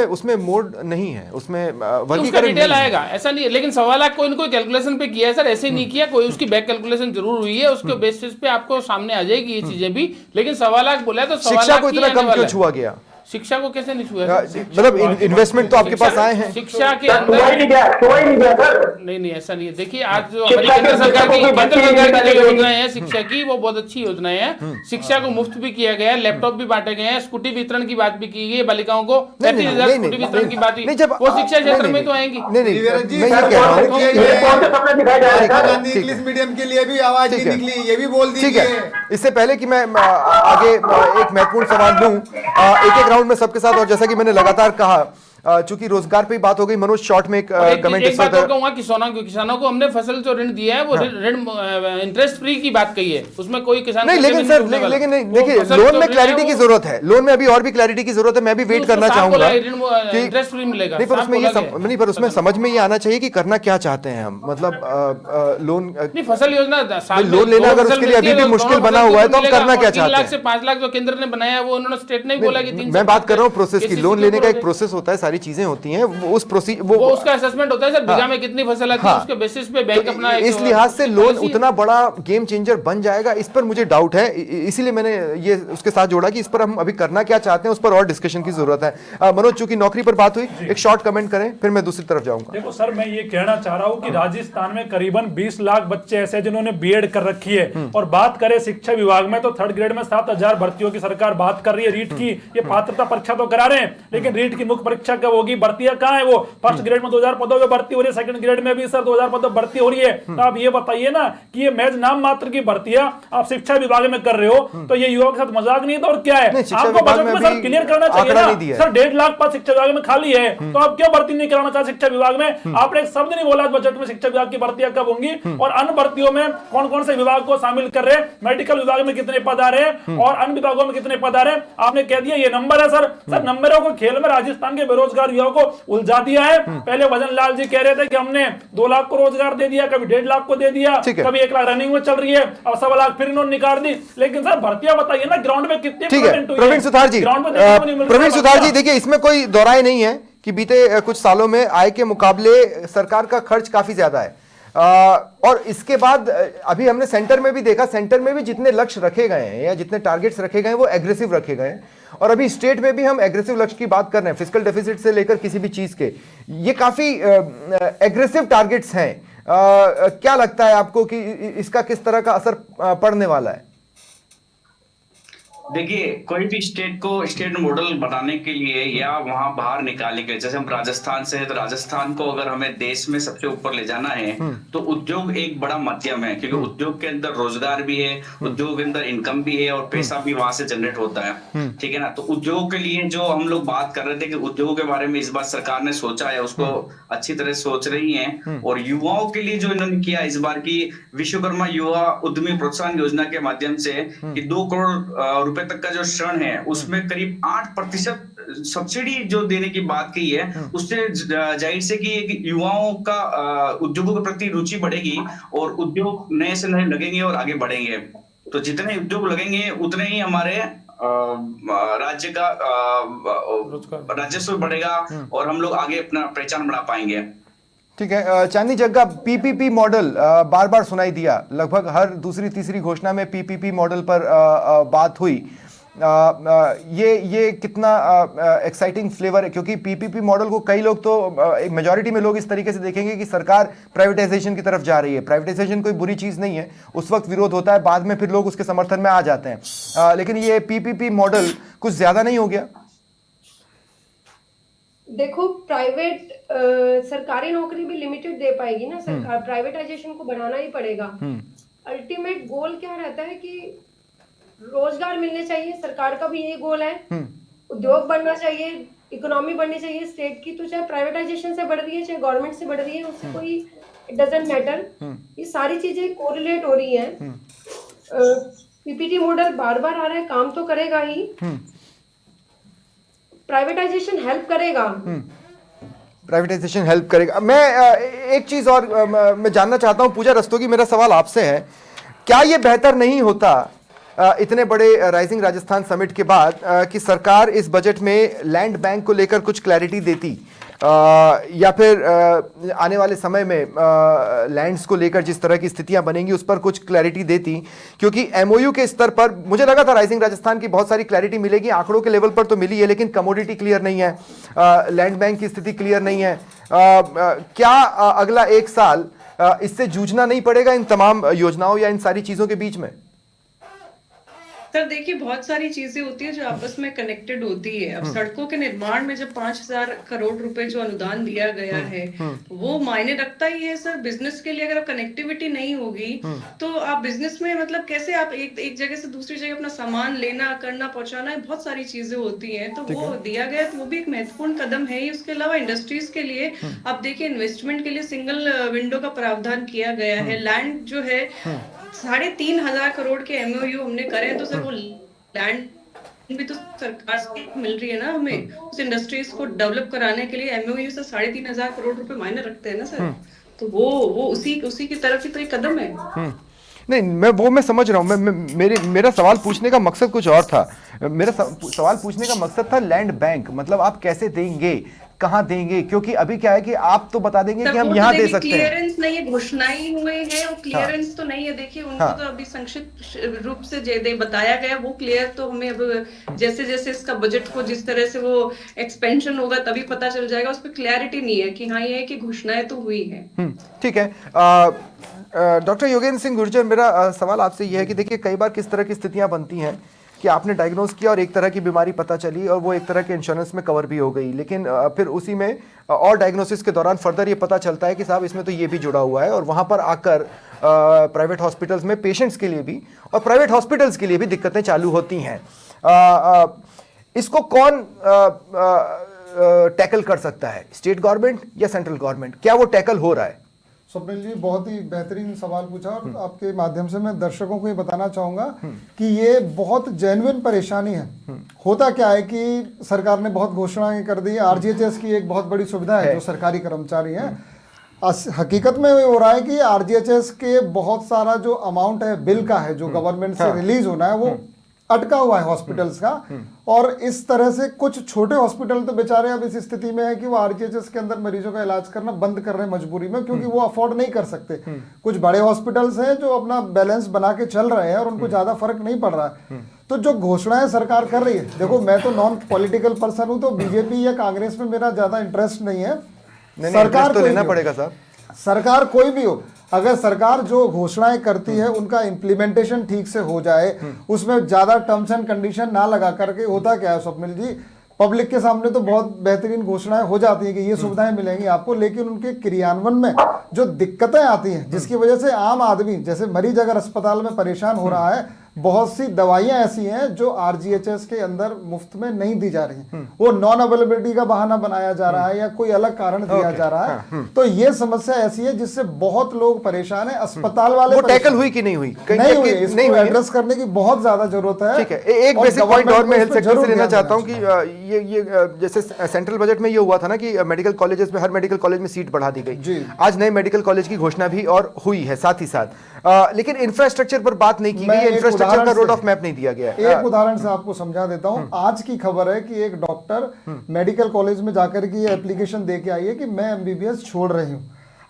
उसमें मोड नहीं है, उसमें वर्गीकरण डिटेल आएगा, ऐसा नहीं है। लेकिन 1.25 लाख को इनको कैलकुलेशन पे किया है सर, ऐसे नहीं किया, कोई उसकी बैक कैलकुलेशन जरूर हुई है, उसके बेसिस पे आपको सामने आ जाएगी ये चीजें भी। लेकिन 1.25 लाख बोला है तो 1.25 लाख को इतना कम क्यों छुआ गया? शिक्षा को कैसे नहीं छुआ? मतलब इन्वेस्टमेंट तो आपके पास आए हैं, शिक्षा के अंदर नहीं ऐसा नहीं है। देखिए आज जो हमारी केंद्र सरकार की जो योजनाएं हैं शिक्षा की, वो बहुत अच्छी योजनाएं हैं। शिक्षा को मुफ्त भी किया गया है, लैपटॉप भी बांटे गए हैं, स्कूटी वितरण की बात भी की गई है, बालिकाओं को 35,000 स्कूटी वितरण की बात, वो शिक्षा क्षेत्र में तो आएंगी। मैं ये कह रहा हूँ इंग्लिश मीडियम के लिए भी आवाज नहीं निकली, ये भी बोल दीजिए। ठीक है, इससे पहले कि मैं आगे एक महत्वपूर्ण सवाल लूं, एक राउंड में सबके साथ, और जैसा कि मैंने लगातार कहा, चूंकि रोजगार पे बात हो गई, मनोज शॉर्ट में एक कमेंट एक बात और कहूंगा, किसानों को हमने फसल जो ऋण दिया है वो ऋण इंटरेस्ट फ्री की बात कही है, उसमें कोई किसान नहीं, लेकिन सर लेकिन देखिए लोन में क्लैरिटी की जरूरत है, लोन में अभी और भी क्लैरिटी की जरूरत है। मैं भी वेट करना चाहूंगा कि इंटरेस्ट फ्री मिलेगा, नहीं, पर उसमें समझ में ये आना चाहिए कि करना क्या चाहते हैं हम, मतलब लोन नहीं, फसल योजना लोन लेना अगर उसके लिए अभी भी मुश्किल बना हुआ है तो हम करना क्या चाहते हैं? 3 लाख से 5 लाख जो केंद्र ने बनाया वो उन्होंने स्टेट ने बोला कि मैं बात कर रहा हूँ प्रोसेस की, लोन लेने का एक प्रोसेस होता है, सारी चीजें होती हैं, वो उसका असेसमेंट होता है सर, बीघा में कितनी फसल आती है उसके बेसिस पे बैंक अपना, इस लिहाज से लोन उतना बड़ा गेम चेंजर बन जाएगा, इस पर मुझे डाउट है, इसीलिए मैंने ये उसके साथ जोड़ा कि इस पर हम अभी करना क्या चाहते हैं, उस पर और डिस्कशन की जरूरत है। मनोज, चूंकि नौकरी पर बात हुई, एक शॉर्ट कमेंट करें, फिर मैं दूसरी तरफ जाऊंगा। देखो सर, मैं ये कहना चाह रहा हूँ कि राजस्थान में करीबन 20 लाख बच्चे ऐसे जिन्होंने बीएड कर रखी है, और बात करें शिक्षा विभाग में तो 3rd ग्रेड में 7,000 भर्तियों की सरकार बात कर रही है। रीट की ये पात्रता परीक्षा तो करा रहे हैं, लेकिन रीट की मुख्य परीक्षा कब होगी, भर्तियां कहाँ है, वो फर्स्ट ग्रेड में 2000 पदों पे भर्ती हो रही है, सेकंड ग्रेड में भी सर 2000 पदों भर्ती हो रही है। तो आप ये बताइए ना कि ये महज नाम मात्र की भर्तियां आप शिक्षा विभाग में कर रहे हो, तो ये युवाओं के साथ मजाक नहीं है तो और क्या है? आपको बजट में सर क्लियर करना चाहिए ना सर, 1.5 लाख पद शिक्षा विभाग में खाली है, तो आप क्यों भर्ती नहीं कराना चाहते शिक्षा विभाग में? आपने एक शब्द नहीं बोला बजट में शिक्षा विभाग की भर्तियां कब होंगी और अन्य भर्तियों में कौन कौन से विभाग को शामिल कर रहे हैं, मेडिकल विभाग में कितने पद आ रहे हैं और अन्य विभागों में कितने पद आ रहे हैं। आपने कह दिया ये नंबर है सर, नंबरों को खेल में राजस्थान के बेरोजगार युवाओं को उलझा दिया है। पहले वजन लाल जी कह रहे थे कि हमने 2 लाख को रोजगार दे दिया, कभी 1.5 लाख को दे दिया, कभी 1 लाख रनिंग में चल रही है, अब 1.25 लाख फिर इन्होंने निकाल दी। लेकिन सर भर्तियां बताइए ना ग्राउंड में कितनी प्रवीण सुतार जी, प्रवीण सुतार जी देखिए, इसमें कोई दोहराए नहीं है कि बीते कुछ सालों में आय के मुकाबले सरकार का खर्च काफी ज्यादा है। और इसके बाद अभी हमने सेंटर में भी देखा, सेंटर में भी जितने लक्ष्य रखे गए हैं या जितने टारगेट्स रखे गए हैं वो एग्रेसिव रखे गए हैं, और अभी स्टेट में भी हम एग्रेसिव लक्ष्य की बात कर रहे हैं, फिस्कल डेफिसिट से लेकर किसी भी चीज के, ये काफी एग्रेसिव टारगेट्स हैं। क्या लगता है आपको कि इसका किस तरह का असर पड़ने वाला है? देखिए, कोई भी स्टेट को स्टेट मॉडल बनाने के लिए या वहां बाहर निकालने के लिए, जैसे हम राजस्थान से है तो राजस्थान को अगर हमें देश में सबसे ऊपर ले जाना है तो उद्योग एक बड़ा माध्यम है, क्योंकि उद्योग के अंदर रोजगार भी है, उद्योग के अंदर इनकम भी है और पैसा भी वहां से जनरेट होता है, ठीक है ना। तो उद्योग के लिए जो हम लोग बात कर रहे थे कि उद्योग के बारे में इस बार सरकार ने सोचा है, उसको अच्छी तरह सोच रही है। और युवाओं के लिए जो इन्होंने किया इस बार की विश्वकर्मा युवा उद्यमी प्रोत्साहन योजना के माध्यम से कि 2 करोड़ रुपए तक का जो ऋण है उसमें करीब 8% सब्सिडी जो देने की बात की है, उससे जाहिर से कि युवाओं का उद्योगों के प्रति रुचि बढ़ेगी और उद्योग नए से नए लगेंगे और आगे बढ़ेंगे। तो जितने उद्योग लगेंगे उतने ही हमारे राज्य का राजस्व बढ़ेगा और हम लोग आगे अपना पहचान बढ़ा पाएंगे। ठीक है, चांदनी जग्गा, पीपीपी मॉडल बार बार सुनाई दिया, लगभग हर दूसरी तीसरी घोषणा में पीपीपी मॉडल पर बात हुई। ये कितना एक्साइटिंग फ्लेवर है, क्योंकि पीपीपी मॉडल को कई लोग तो मेजॉरिटी में लोग इस तरीके से देखेंगे कि सरकार प्राइवेटाइजेशन की तरफ जा रही है। प्राइवेटाइजेशन कोई बुरी चीज़ नहीं है, उस वक्त विरोध होता है, बाद में फिर लोग उसके समर्थन में आ जाते हैं, लेकिन ये पीपीपी मॉडल कुछ ज़्यादा नहीं हो गया? देखो, प्राइवेट सरकारी नौकरी भी लिमिटेड दे पाएगी ना सरकार, प्राइवेटाइजेशन को बढ़ाना ही पड़ेगा। अल्टीमेट गोल क्या रहता है कि रोजगार मिलने चाहिए, सरकार का भी यही गोल है, उद्योग बढ़ना चाहिए, इकोनॉमी बढ़नी चाहिए स्टेट की, तो चाहे प्राइवेटाइजेशन से बढ़ रही है चाहे गवर्नमेंट से बढ़ रही है, उससे कोई इट डजंट मैटर, ये सारी चीजें कोरिलेट हो रही हैं। पीपीटी मॉडल बार बार आ रहा है, काम तो करेगा ही, प्राइवेटाइजेशन हेल्प करेगा, प्राइवेटाइजेशन हेल्प करेगा। मैं एक चीज और मैं जानना चाहता हूं, पूजा रस्तोगी, मेरा सवाल आपसे है, क्या यह बेहतर नहीं होता इतने बड़े राइजिंग राजस्थान समिट के बाद कि सरकार इस बजट में लैंड बैंक को लेकर कुछ क्लैरिटी देती, या फिर आने वाले समय में लैंड्स को लेकर जिस तरह की स्थितियां बनेंगी उस पर कुछ क्लैरिटी देती? क्योंकि एमओयू के स्तर पर मुझे लगा था राइजिंग राजस्थान की बहुत सारी क्लैरिटी मिलेगी, आंकड़ों के लेवल पर तो मिली है, लेकिन कमोडिटी क्लियर नहीं है, लैंड बैंक की स्थिति क्लियर नहीं है। क्या अगला 1 साल इससे जूझना नहीं पड़ेगा इन तमाम योजनाओं या इन सारी चीजों के बीच में? सर देखिए, बहुत सारी चीजें होती है जो आपस में कनेक्टेड होती है। अब सड़कों के निर्माण में जब 5,000 करोड़ रुपए जो अनुदान दिया गया है वो मायने रखता ही है सर बिजनेस के लिए। अगर कनेक्टिविटी नहीं होगी तो आप बिजनेस में मतलब कैसे आप एक जगह से दूसरी जगह अपना सामान लेना करना पहुंचाना, बहुत सारी चीजें होती हैं, तो वो दिया गया तो वो भी एक महत्वपूर्ण कदम है ही। उसके अलावा इंडस्ट्रीज के लिए आप देखिए, इन्वेस्टमेंट के लिए सिंगल विंडो का प्रावधान किया गया है। लैंड जो है 3,500 करोड़ के एमओयू हमने करे हैं, तो सर वो लैंड भी तो सरकार से मिल रही है ना हमें, उस इंडस्ट्रीज को डेवलप कराने के लिए एमओयू से 3,500 करोड़ रुपए मायने रखते हैं ना सर। तो वो उसी की तरफ ही तो एक कदम है। नहीं, मैं समझ रहा हूँ, मेरा सवाल पूछने का मकसद कुछ और था। मेरा सवाल पूछने का मकसद था लैंड बैंक, मतलब आप कैसे देंगे, कहाँ देंगे? क्योंकि अभी क्या है कि आप तो बता देंगे कि हम यहाँ दे सकते हैं, क्लियरेंस नहीं है, घोषणाएं हुए हैं और क्लियरेंस तो नहीं है। देखिए उनको तो अभी संक्षिप्त रूप से बताया गया, वो क्लियर तो हमें अब जैसे जैसे इसका बजट को जिस तरह से वो एक्सपेंशन होगा तभी पता चल जाएगा। उस पर क्लैरिटी नहीं है कि हाँ ये है कि घोषणाएं तो हुई है। ठीक है। डॉक्टर योगेंद्र सिंह गुर्जर, मेरा सवाल आपसे यह है कि देखिए कई बार किस तरह की स्थितियां बनती हैं कि आपने डायग्नोज किया और एक तरह की बीमारी पता चली और वो एक तरह के इंश्योरेंस में कवर भी हो गई, लेकिन फिर उसी में और डायग्नोसिस के दौरान फर्दर ये पता चलता है कि साहब इसमें तो ये भी जुड़ा हुआ है, और वहाँ पर आकर प्राइवेट हॉस्पिटल्स में पेशेंट्स के लिए भी और प्राइवेट हॉस्पिटल्स के लिए भी दिक्कतें चालू होती हैं। इसको कौन टैकल कर सकता है, स्टेट गवर्नमेंट या सेंट्रल गवर्नमेंट? क्या वो टैकल हो रहा है? स्वप्निल जी बहुत ही बेहतरीन सवाल पूछा, और आपके माध्यम से मैं दर्शकों को ये बताना चाहूंगा कि ये बहुत जेन्युइन परेशानी है। होता क्या है कि सरकार ने बहुत घोषणाएं कर दी। आरजीएचएस की एक बहुत बड़ी सुविधा है जो सरकारी कर्मचारी हैं। हकीकत में ये हो रहा है कि आरजीएचएस के बहुत सारा जो अमाउंट है बिल का है जो गवर्नमेंट से रिलीज होना है वो अटका हुआ है हॉस्पिटल्स का, और इस तरह से कुछ छोटे हॉस्पिटल तो बेचारे अब इस स्थिति में है कि वो आरजीएचएस के अंदर मरीजों का इलाज करना बंद कर रहे हैं मजबूरी में, क्योंकि वो अफोर्ड नहीं कर सकते। कुछ बड़े हॉस्पिटल्स हैं जो अपना बैलेंस बना के चल रहे हैं और उनको ज्यादा फर्क नहीं पड़ रहा है। तो जो घोषणाएं सरकार कर रही है, देखो मैं तो नॉन पॉलिटिकल पर्सन हूं, तो बीजेपी या कांग्रेस में मेरा ज्यादा इंटरेस्ट नहीं है। सरकार तो लेना पड़ेगा साहब, सरकार कोई भी हो, अगर सरकार जो घोषणाएं करती है उनका इम्प्लीमेंटेशन ठीक से हो जाए, उसमें ज्यादा टर्म्स एंड कंडीशन ना लगा करके, होता क्या है स्वप्निल जी, पब्लिक के सामने तो बहुत बेहतरीन घोषणाएं हो जाती हैं कि ये सुविधाएं मिलेंगी आपको, लेकिन उनके क्रियान्वयन में जो दिक्कतें आती हैं जिसकी वजह से आम आदमी, जैसे मरीज अगर अस्पताल में परेशान हो रहा है, बहुत सी दवाइयां ऐसी हैं जो आरजीएचएस के अंदर मुफ्त में नहीं दी जा रही हैं, वो नॉन अवेलेबिलिटी का बहाना बनाया जा रहा है या कोई अलग कारण दिया जा रहा है। तो ये समस्या ऐसी है जिससे बहुत लोग परेशान है। अस्पताल वाले वो टैकल हुई कि नहीं हुई? नहीं हुई, इसको एड्रेस करने की बहुत ज्यादा जरूरत है। ठीक है, एक बेसिक पॉइंट और मैं हेल्थ सेक्टर से लेना चाहता हूं कि ये जैसे सेंट्रल बजट में ये हुआ था ना कि मेडिकल कॉलेजेस में, हर मेडिकल कॉलेज में सीट बढ़ा दी गई। आज नए मेडिकल कॉलेज की घोषणा भी और हुई है साथ ही साथ, लेकिन इंफ्रास्ट्रक्चर पर बात नहीं की गई, इंफ्रास्ट्रक्चर का रोड ऑफ मैप नहीं दिया गया। एक उदाहरण से आपको समझा देता हूं। आज की खबर है कि एक डॉक्टर मेडिकल कॉलेज में जाकर के ये एप्लीकेशन दे के आई है कि मैं एमबीबीएस छोड़ रही हूं।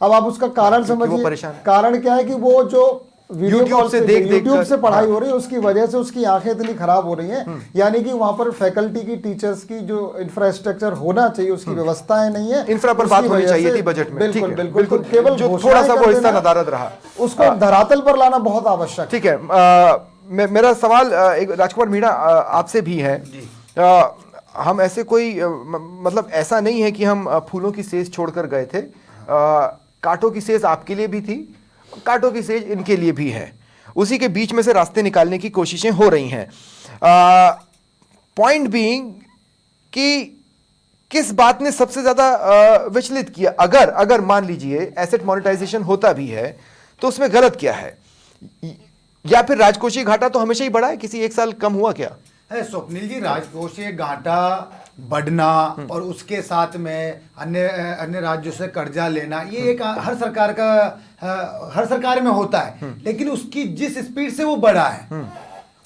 अब आप उसका कारण समझिए, कारण क्या है कि वो जो यूट्यूब से पढ़ाई हो रही है उसकी वजह से उसकी आंखें इतनी खराब हो रही हैं, यानी कि वहां पर फैकल्टी की, टीचर्स की जो इंफ्रास्ट्रक्चर होना चाहिए उसकी व्यवस्थाएं नहीं है। इंफ्रा पर बात होनी चाहिए थी बजट में। बिल्कुल बिल्कुल, केवल जो थोड़ा सा वो हिस्सा नदारद रहा, उसको धरातल पर लाना बहुत आवश्यक। ठीक है, मेरा सवाल एक राजकुमार मीणा आपसे भी है। हम ऐसे कोई मतलब ऐसा नहीं है कि हम फूलों की सेज छोड़कर गए थे, कांटों की सेज आपके लिए भी थी, कांटों की सेज इनके लिए भी है, उसी के बीच में से रास्ते निकालने की कोशिशें हो रही हैं। पॉइंट बीइंग कि किस बात ने सबसे ज्यादा विचलित किया? अगर मान लीजिए एसेट मोनेटाइजेशन होता भी है तो उसमें गलत क्या है, या फिर राजकोषीय घाटा तो हमेशा ही बढ़ा है, किसी एक साल कम हुआ क्या? स्वप्निल जी, राजकोषीय घाटा बढ़ना और उसके साथ में अन्य राज्यों से कर्जा लेना, ये एक हर सरकार में होता है, लेकिन उसकी जिस स्पीड से वो बढ़ा है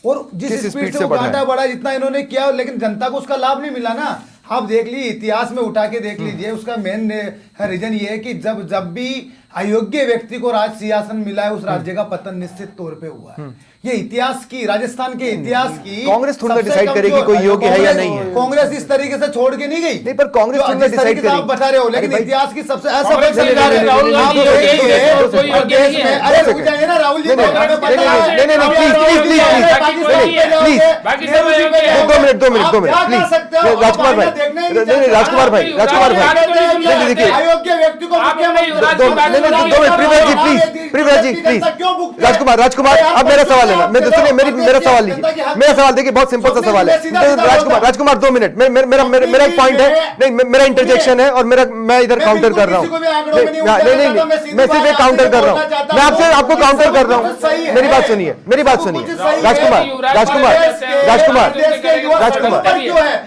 और जिस स्पीड से वो घाटा बढ़ा, जितना इन्होंने किया, लेकिन जनता को उसका लाभ नहीं मिला ना। आप देख लीजिए, इतिहास में उठा के देख लीजिए, उसका मेन रीजन ये है कि जब भी अयोग्य व्यक्ति को राज सिंहासन मिला है, उस राज्य का पतन निश्चित तौर पे हुआ है। ये इतिहास की, राजस्थान के इतिहास की कांग्रेस थोड़ा डिसाइड करेगी कोई योग्य है या नहीं है। कांग्रेस इस तरीके से छोड़ के नहीं गई। नहीं, पर कांग्रेस थोड़ा डिसाइड करेगी। आप बता रहे हो, लेकिन इतिहास की सबसे अरे रुक जाइए ना राहुल जी, राजकुमार भाई देखिए, अयोग्य व्यक्ति को प्लीज राजकुमार, अब मेरा सवाल लेना, मेरा सवाल लीजिए, मेरा सवाल देखिए, बहुत सिंपल सा सवाल है। राजकुमार 2 मिनट, मेरा एक पॉइंट है, नहीं मेरा इंटरजेक्शन है और मैं इधर काउंटर कर रहा हूँ। नहीं, मैं सिर्फ एक काउंटर कर रहा हूँ, मैं आपको काउंटर कर रहा हूँ। मेरी बात सुनिए, राजकुमार,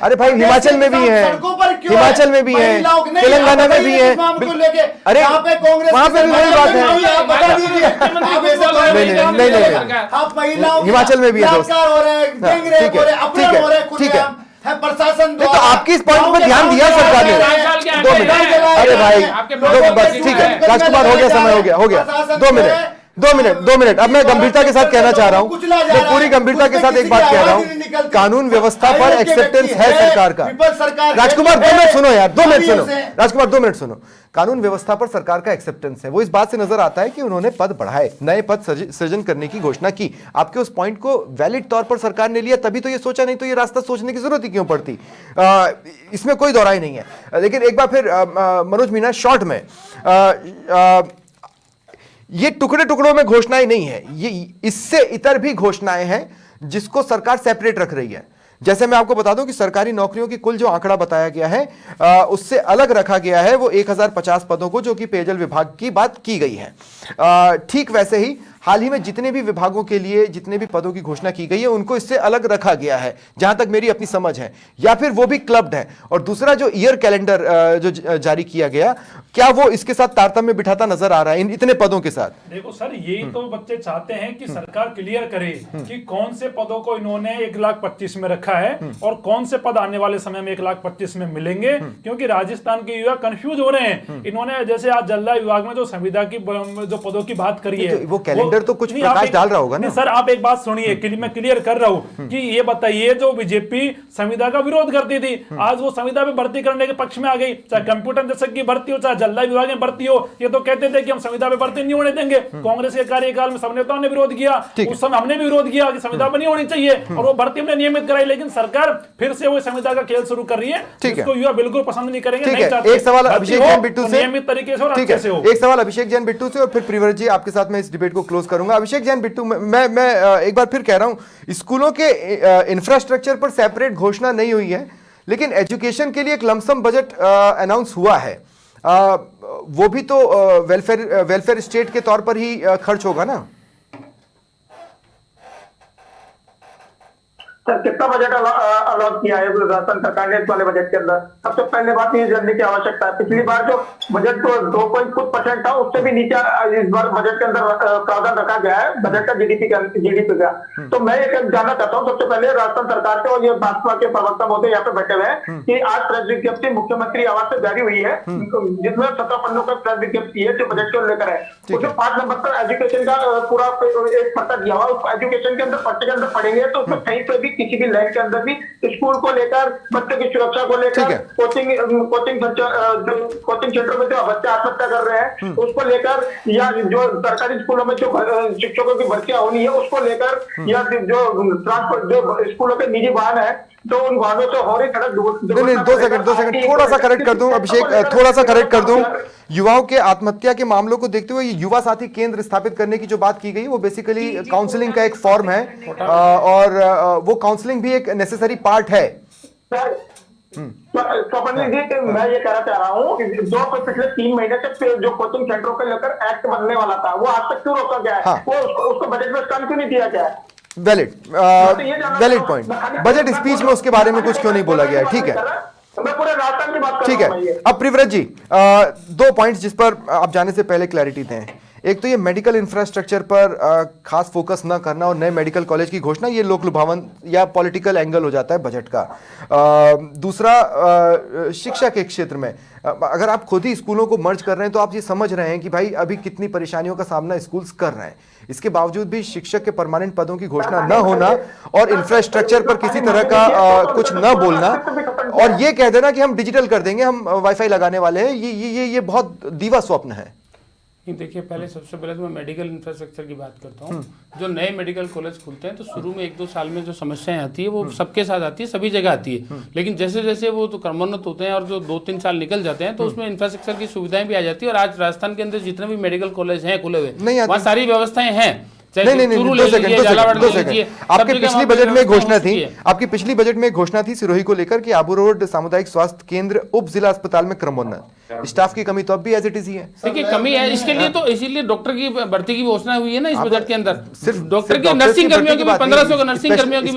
अरे भाई हिमाचल में भी है, तेलंगाना में भी है, अरे वहां पे भी वही बात है। नहीं, हिमाचल में भी है दोस्त। ठीक है, प्रशासन तो आपकी इस पॉइंट पर ध्यान दिया सरकार ने। 2 मिनट, अरे भाई बस ठीक है, राजकुमार हो गया, समय हो गया 2 मिनट। दो मिनट अब मैं गंभीरता के साथ कहना चाह रहा हूं, मैं पूरी गंभीरता के साथ एक बात कह रहा हूं, कानून व्यवस्था पर एक्सेप्टेंस है सरकार का। राजकुमार 2 मिनट सुनो यार, 2 मिनट सुनो राजकुमार, 2 मिनट सुनो। कानून व्यवस्था पर सरकार का एक्सेप्टेंस है, वो इस बात से नजर आता है कि उन्होंने पद बढ़ाए, नए पद सृजन करने की घोषणा की। आपके उस पॉइंट को वैलिड तौर पर सरकार ने लिया, तभी तो ये सोचा, नहीं तो ये रास्ता सोचने की जरूरत ही क्यों पड़ती, इसमें कोई दौराई नहीं है। लेकिन एक बार फिर मनोज मीना, शॉर्ट में ये टुकड़े टुकड़ों में घोषणाएं नहीं है, ये इससे इतर भी घोषणाएं हैं जिसको सरकार सेपरेट रख रही है। जैसे मैं आपको बता दूं कि सरकारी नौकरियों की कुल जो आंकड़ा बताया गया है उससे अलग रखा गया है वो 1050 पदों को, जो कि पेयजल विभाग की बात की गई है। ठीक वैसे ही हाल ही में जितने भी विभागों के लिए जितने भी पदों की घोषणा की गई है उनको इससे अलग रखा गया है, जहां तक मेरी अपनी समझ है, या फिर वो भी क्लब्ड है। और दूसरा जो ईयर कैलेंडर जो जारी किया गया, क्या वो इसके साथ तारतम्य बिठाता नजर आ रहा है इन इतने पदों के साथ? देखो सर, यही तो बच्चे चाहते हैं कि सरकार क्लियर करे कि कौन से पदों को इन्होंने 1,25,000 में रखा है और कौन से पद आने वाले समय में 1,25,000 में मिलेंगे, क्योंकि राजस्थान के युवा कंफ्यूज हो रहे हैं। इन्होंने जैसे आज जलदाय विभाग में जो संविदा की जो पदों की बात करी है, वो कैलेंडर तो कुछ प्रकाश डाल रहा होगा ना। सर आप एक बात सुनिए, मैं क्लियर कर रहा हूं कि ये बताइए, जो बीजेपी संविदा का विरोध करती थी, आज वो संविदा में भर्ती करने के पक्ष में आ गई। चाहे कंप्यूटर दशक की भर्ती हो, चाहे जलदाय विभाग में भर्ती हो, ये तो कहते थे कि हम संविदा में भर्ती नहीं होने देंगे। कांग्रेस के कार्यकाल में सब नेताओं ने विरोध किया, उस समय हमने भी विरोध किया कि संविदा में नहीं होनी चाहिए, और वो भर्ती हमने नियमित कराई। लेकिन सरकार फिर से वो संविदा का खेल शुरू कर रही है, जिसको युवा बिल्कुल पसंद नहीं करेंगे। एक सवाल अभिषेक जैन बिट्टू से, नियमित तरीके से और अच्छे से हो। एक सवाल अभिषेक जैन बिट्टू से, और फिर प्रिवर जी आपके साथ मैं इस डिबेट को क्लोज करूंगा। अभिषेक जैन बिट्टू, मैं एक बार फिर कह रहा हूं, स्कूलों के इंफ्रास्ट्रक्चर पर सेपरेट घोषणा नहीं हुई है, लेकिन एजुकेशन के लिए एक लमसम बजट अनाउंस हुआ है। वो भी तो वेलफेयर स्टेट के तौर पर ही खर्च होगा ना। सर कितना बजट अलॉट किया है राजस्थान सरकार ने इस वाले बजट के अंदर? सबसे पहले बात ये जानने की आवश्यकता है, पिछली बार जो बजट को 2% था, उससे भी नीचे इस बार बजट के अंदर प्रावधान रखा गया है बजट का जीडीपी का। तो मैं ये जानना चाहता हूँ सबसे पहले राजस्थान सरकार से, और ये भाजपा के प्रवक्ता महोदय यहाँ पे बैठे हुए हैं, कि आज प्रेस विज्ञप्ति मुख्यमंत्री आवास से जारी हुई है, जिसमें 17 पन्नों का प्रेस विज्ञप्ति है जो बजट को लेकर है। उसमें 5 नंबर पर एजुकेशन का पूरा एक पट्टा दिया हुआ, उस एजुकेशन के अंदर पट्टे के अंदर पढ़ेंगे तो उसमें कहीं पे भी किसी भी लाइन के अंदर भी स्कूल को लेकर, बच्चों की सुरक्षा को लेकर, कोचिंग सेंटर में जो बच्चे आत्महत्या कर रहे हैं उसको लेकर, या जो सरकारी स्कूलों में जो शिक्षकों की भर्तियां होनी है उसको लेकर, या जो ट्रांसपोर्ट जो स्कूलों के निजी वाहन है तो उन वाहनों से हो रही सड़क दुर्घटना। 2 सेकंड थोड़ा सा करेक्ट कर दूं अभिषेक, थोड़ा सा करेक्ट कर दूं। युवाओं के आत्महत्या के मामलों को देखते हुए युवा साथी केंद्र स्थापित करने की जो बात की गई वो बेसिकली काउंसलिंग का एक फॉर्म है, और वो काउंसलिंग भी एक नेसेसरी पार्ट है। स्वप्निल जी, मैं ये कहना चाह रहा हूँ, जो पिछले 3 महीने से जो कोचिंग सेंटरों को लेकर एक्ट बनने वाला था वो आज तक क्यों रोका गया है? वो उसको बजट में स्थान क्यों नहीं दिया गया है? Valid point. बजट स्पीच में उसके बारे में कुछ क्यों नहीं बोला गया है? ठीक है, मैं पूरे राजस्थान की बात कर ठीक रहा हूं। है। अब प्रिव्रत जी, 2 पॉइंट्स जिस पर आप जाने से पहले क्लैरिटी दें। एक तो ये मेडिकल इंफ्रास्ट्रक्चर पर खास फोकस ना करना और नए मेडिकल कॉलेज की घोषणा, ये लोक लुभावन या पॉलिटिकल एंगल हो जाता है बजट का। दूसरा, शिक्षा के क्षेत्र में अगर आप खुद ही स्कूलों को मर्ज कर रहे हैं तो आप ये समझ रहे हैं कि भाई अभी कितनी परेशानियों का सामना स्कूल्स कर रहे हैं। इसके बावजूद भी शिक्षक के परमानेंट पदों की घोषणा न होना और इंफ्रास्ट्रक्चर पर किसी तरह का कुछ न बोलना, और ये कह देना कि हम डिजिटल कर देंगे, हम वाईफाई लगाने वाले हैं, ये बहुत दीवा स्वप्न है। नहीं, देखिए, पहले सबसे पहले तो मैं मेडिकल इंफ्रास्ट्रक्चर की बात करता हूँ। जो नए मेडिकल कॉलेज खुलते हैं तो शुरू में 1-2 साल में जो समस्याएं आती है वो सबके साथ आती है, सभी जगह आती है। लेकिन जैसे जैसे वो तो क्रमोन्नत होते हैं और जो 2-3 साल निकल जाते हैं तो उसमें इंफ्रास्ट्रक्चर की सुविधाएं भी आ जाती है। और आज राजस्थान के अंदर जितने भी मेडिकल कॉलेज हैं खुले हुए, वहाँ सारी व्यवस्थाएं हैं। नहीं, 2 सेकंड। आपके पिछली बजट में घोषणा थी, आपकी पिछली बजट में घोषणा थी सिरोही को लेकर कि आबू रोड सामुदायिक स्वास्थ्य केंद्र उप जिला अस्पताल में क्रमोन्नत। स्टाफ की कमी तो अब भी एज इट इज ही है। देखिए, कमी है, इसके लिए तो इसीलिए डॉक्टर की भर्ती की घोषणा हुई है ना इस बजट के अंदर। सिर्फ डॉक्टर की, नर्सिंग कर्मियों की 1500 नर्सिंग कर्मियों की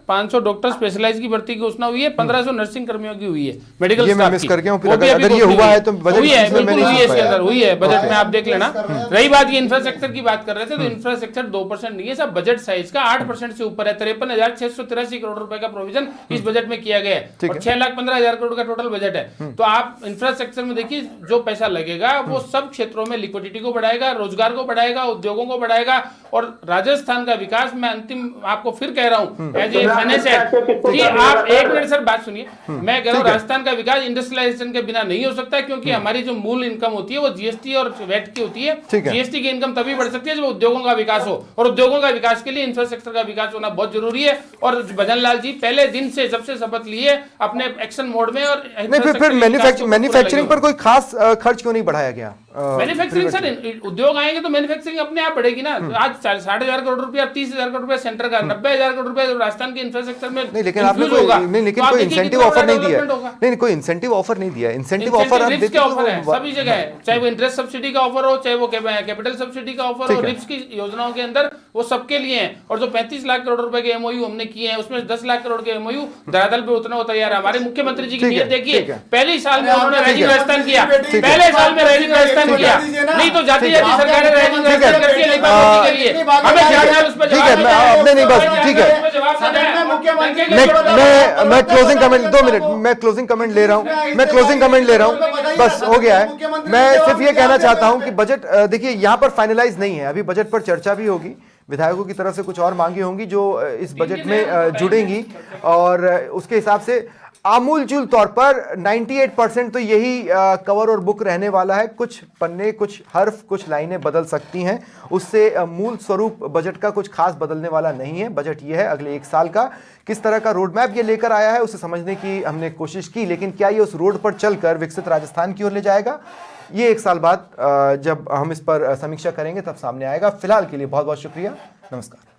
500 डॉक्टर स्पेशलाइज की भर्ती की घोषणा हुई है, 1500 नर्सिंग कर्मियों की हुई है मेडिकल ये मैं मिस कर गया हूं। अगर ये हुआ है तो बजट हुई है, बिल्कुल हुई है, इसके अंदर हुई है बजट में, आप देख लेना। रही बात ये इंफ्रास्ट्रक्चर की बात कर रहे थे, तो इंफ्रास्ट्रक्चर 2% नहीं है, सब बजट साइज का 8% से ऊपर है। 53,683 करोड़ रुपए का प्रोविजन इस बजट में किया गया है और 6,15,000 करोड़ का टोटल बजट बजट है, तो आप इंफ्रास्ट्रक्चर में देखिए जो पैसा लगेगा वो सब क्षेत्रों में लिक्विडिटी को बढ़ाएगा, रोजगार को बढ़ाएगा, उद्योगों को बढ़ाएगा और राजस्थान का विकास। मैं अंतिम आपको फिर कह रहा हूं एज ए फाइनेंस कि आप एक मिनट सर बात सुनिए, मैं कह रहा हूं राजस्थान का विकास इंडस्ट्रियलाइजेशन के बिना नहीं हो सकता, क्योंकि हमारी जो मूल इनकम होती है वो जीएसटी और वैट की होती है। जीएसटी की इनकम तभी बढ़ सकती है जब उद्योगों का विकास हो, और उद्योगों का विकास के लिए इंफ्रास्ट्रक्चर का विकास होना बहुत जरूरी है। और भजन लाल जी पहले दिन से जब से शपथ लिए अपने एक्शन मोड में, और नहीं फिर मैन्युफैक्चरिंग पर कोई खास खर्च क्यों नहीं बढ़ाया गया? मैन्युफैक्चरिंग सर, उद्योग आएंगे तो मैन्युफैक्चरिंग अपने आप बढ़ेगी ना। आज 60,000 करोड़ रुपया, 30,000 करोड़ रुपया सेंटर का, 90,000 करोड़ रुपया राजस्थान के इंफ्रास्ट्रक्चर में नहीं, लेकिन आपने कोई इंसेंटिव ऑफर नहीं दिया। नहीं, कोई इंसेंटिव ऑफर नहीं दिया। इंसेंटिव ऑफर आप रिप्स के ऑफर है सभी जगह है, चाहे वो इंटरेस्ट सब्सिडी का ऑफर हो, चाहे वो कैपिटल सब्सिडी का ऑफर हो, रिप्स की योजनाओं के अंदर वो सबके लिए है। और जो 35 लाख करोड़ रुपए के एमओयू हमने किए हैं उसमें 10 लाख करोड़ के एमओयू धरातल पे उतना हो तैयार है। हमारे मुख्यमंत्री जी की नीयत देखिए, पहले साल में उन्होंने राजीव राजस्थान किया, पहले साल में राजीव राजस्थान किया, नहीं तो जाती सरकारें राजीव राजस्थान करती है लेकिन के लिए हमें ज़्यादा उस पर ठीक है। आपने नहीं, बस ठीक है, मैं क्लोजिंग कमेंट 2 मिनट मैं क्लोजिंग कमेंट ले रहा हूं, बस हो गया है। मैं सिर्फ ये कहना चाहता हूं कि बजट देखिए यहां पर फाइनलाइज नहीं है, अभी बजट पर चर्चा भी होगी, विधायकों की तरफ से कुछ और मांगे होंगी जो इस बजट में जुड़ेंगी, और उसके हिसाब से आमूलचूल तौर पर 98% तो यही कवर और बुक रहने वाला है। कुछ पन्ने, कुछ हर्फ, कुछ लाइनें बदल सकती हैं, उससे मूल स्वरूप बजट का कुछ खास बदलने वाला नहीं है। बजट ये है अगले 1 साल का किस तरह का रोड मैप ये लेकर आया है उसे समझने की हमने कोशिश की, लेकिन क्या ये उस रोड पर चलकर विकसित राजस्थान की ओर ले जाएगा, ये 1 साल बाद जब हम इस पर समीक्षा करेंगे तब सामने आएगा। फिलहाल के लिए बहुत बहुत शुक्रिया, नमस्कार।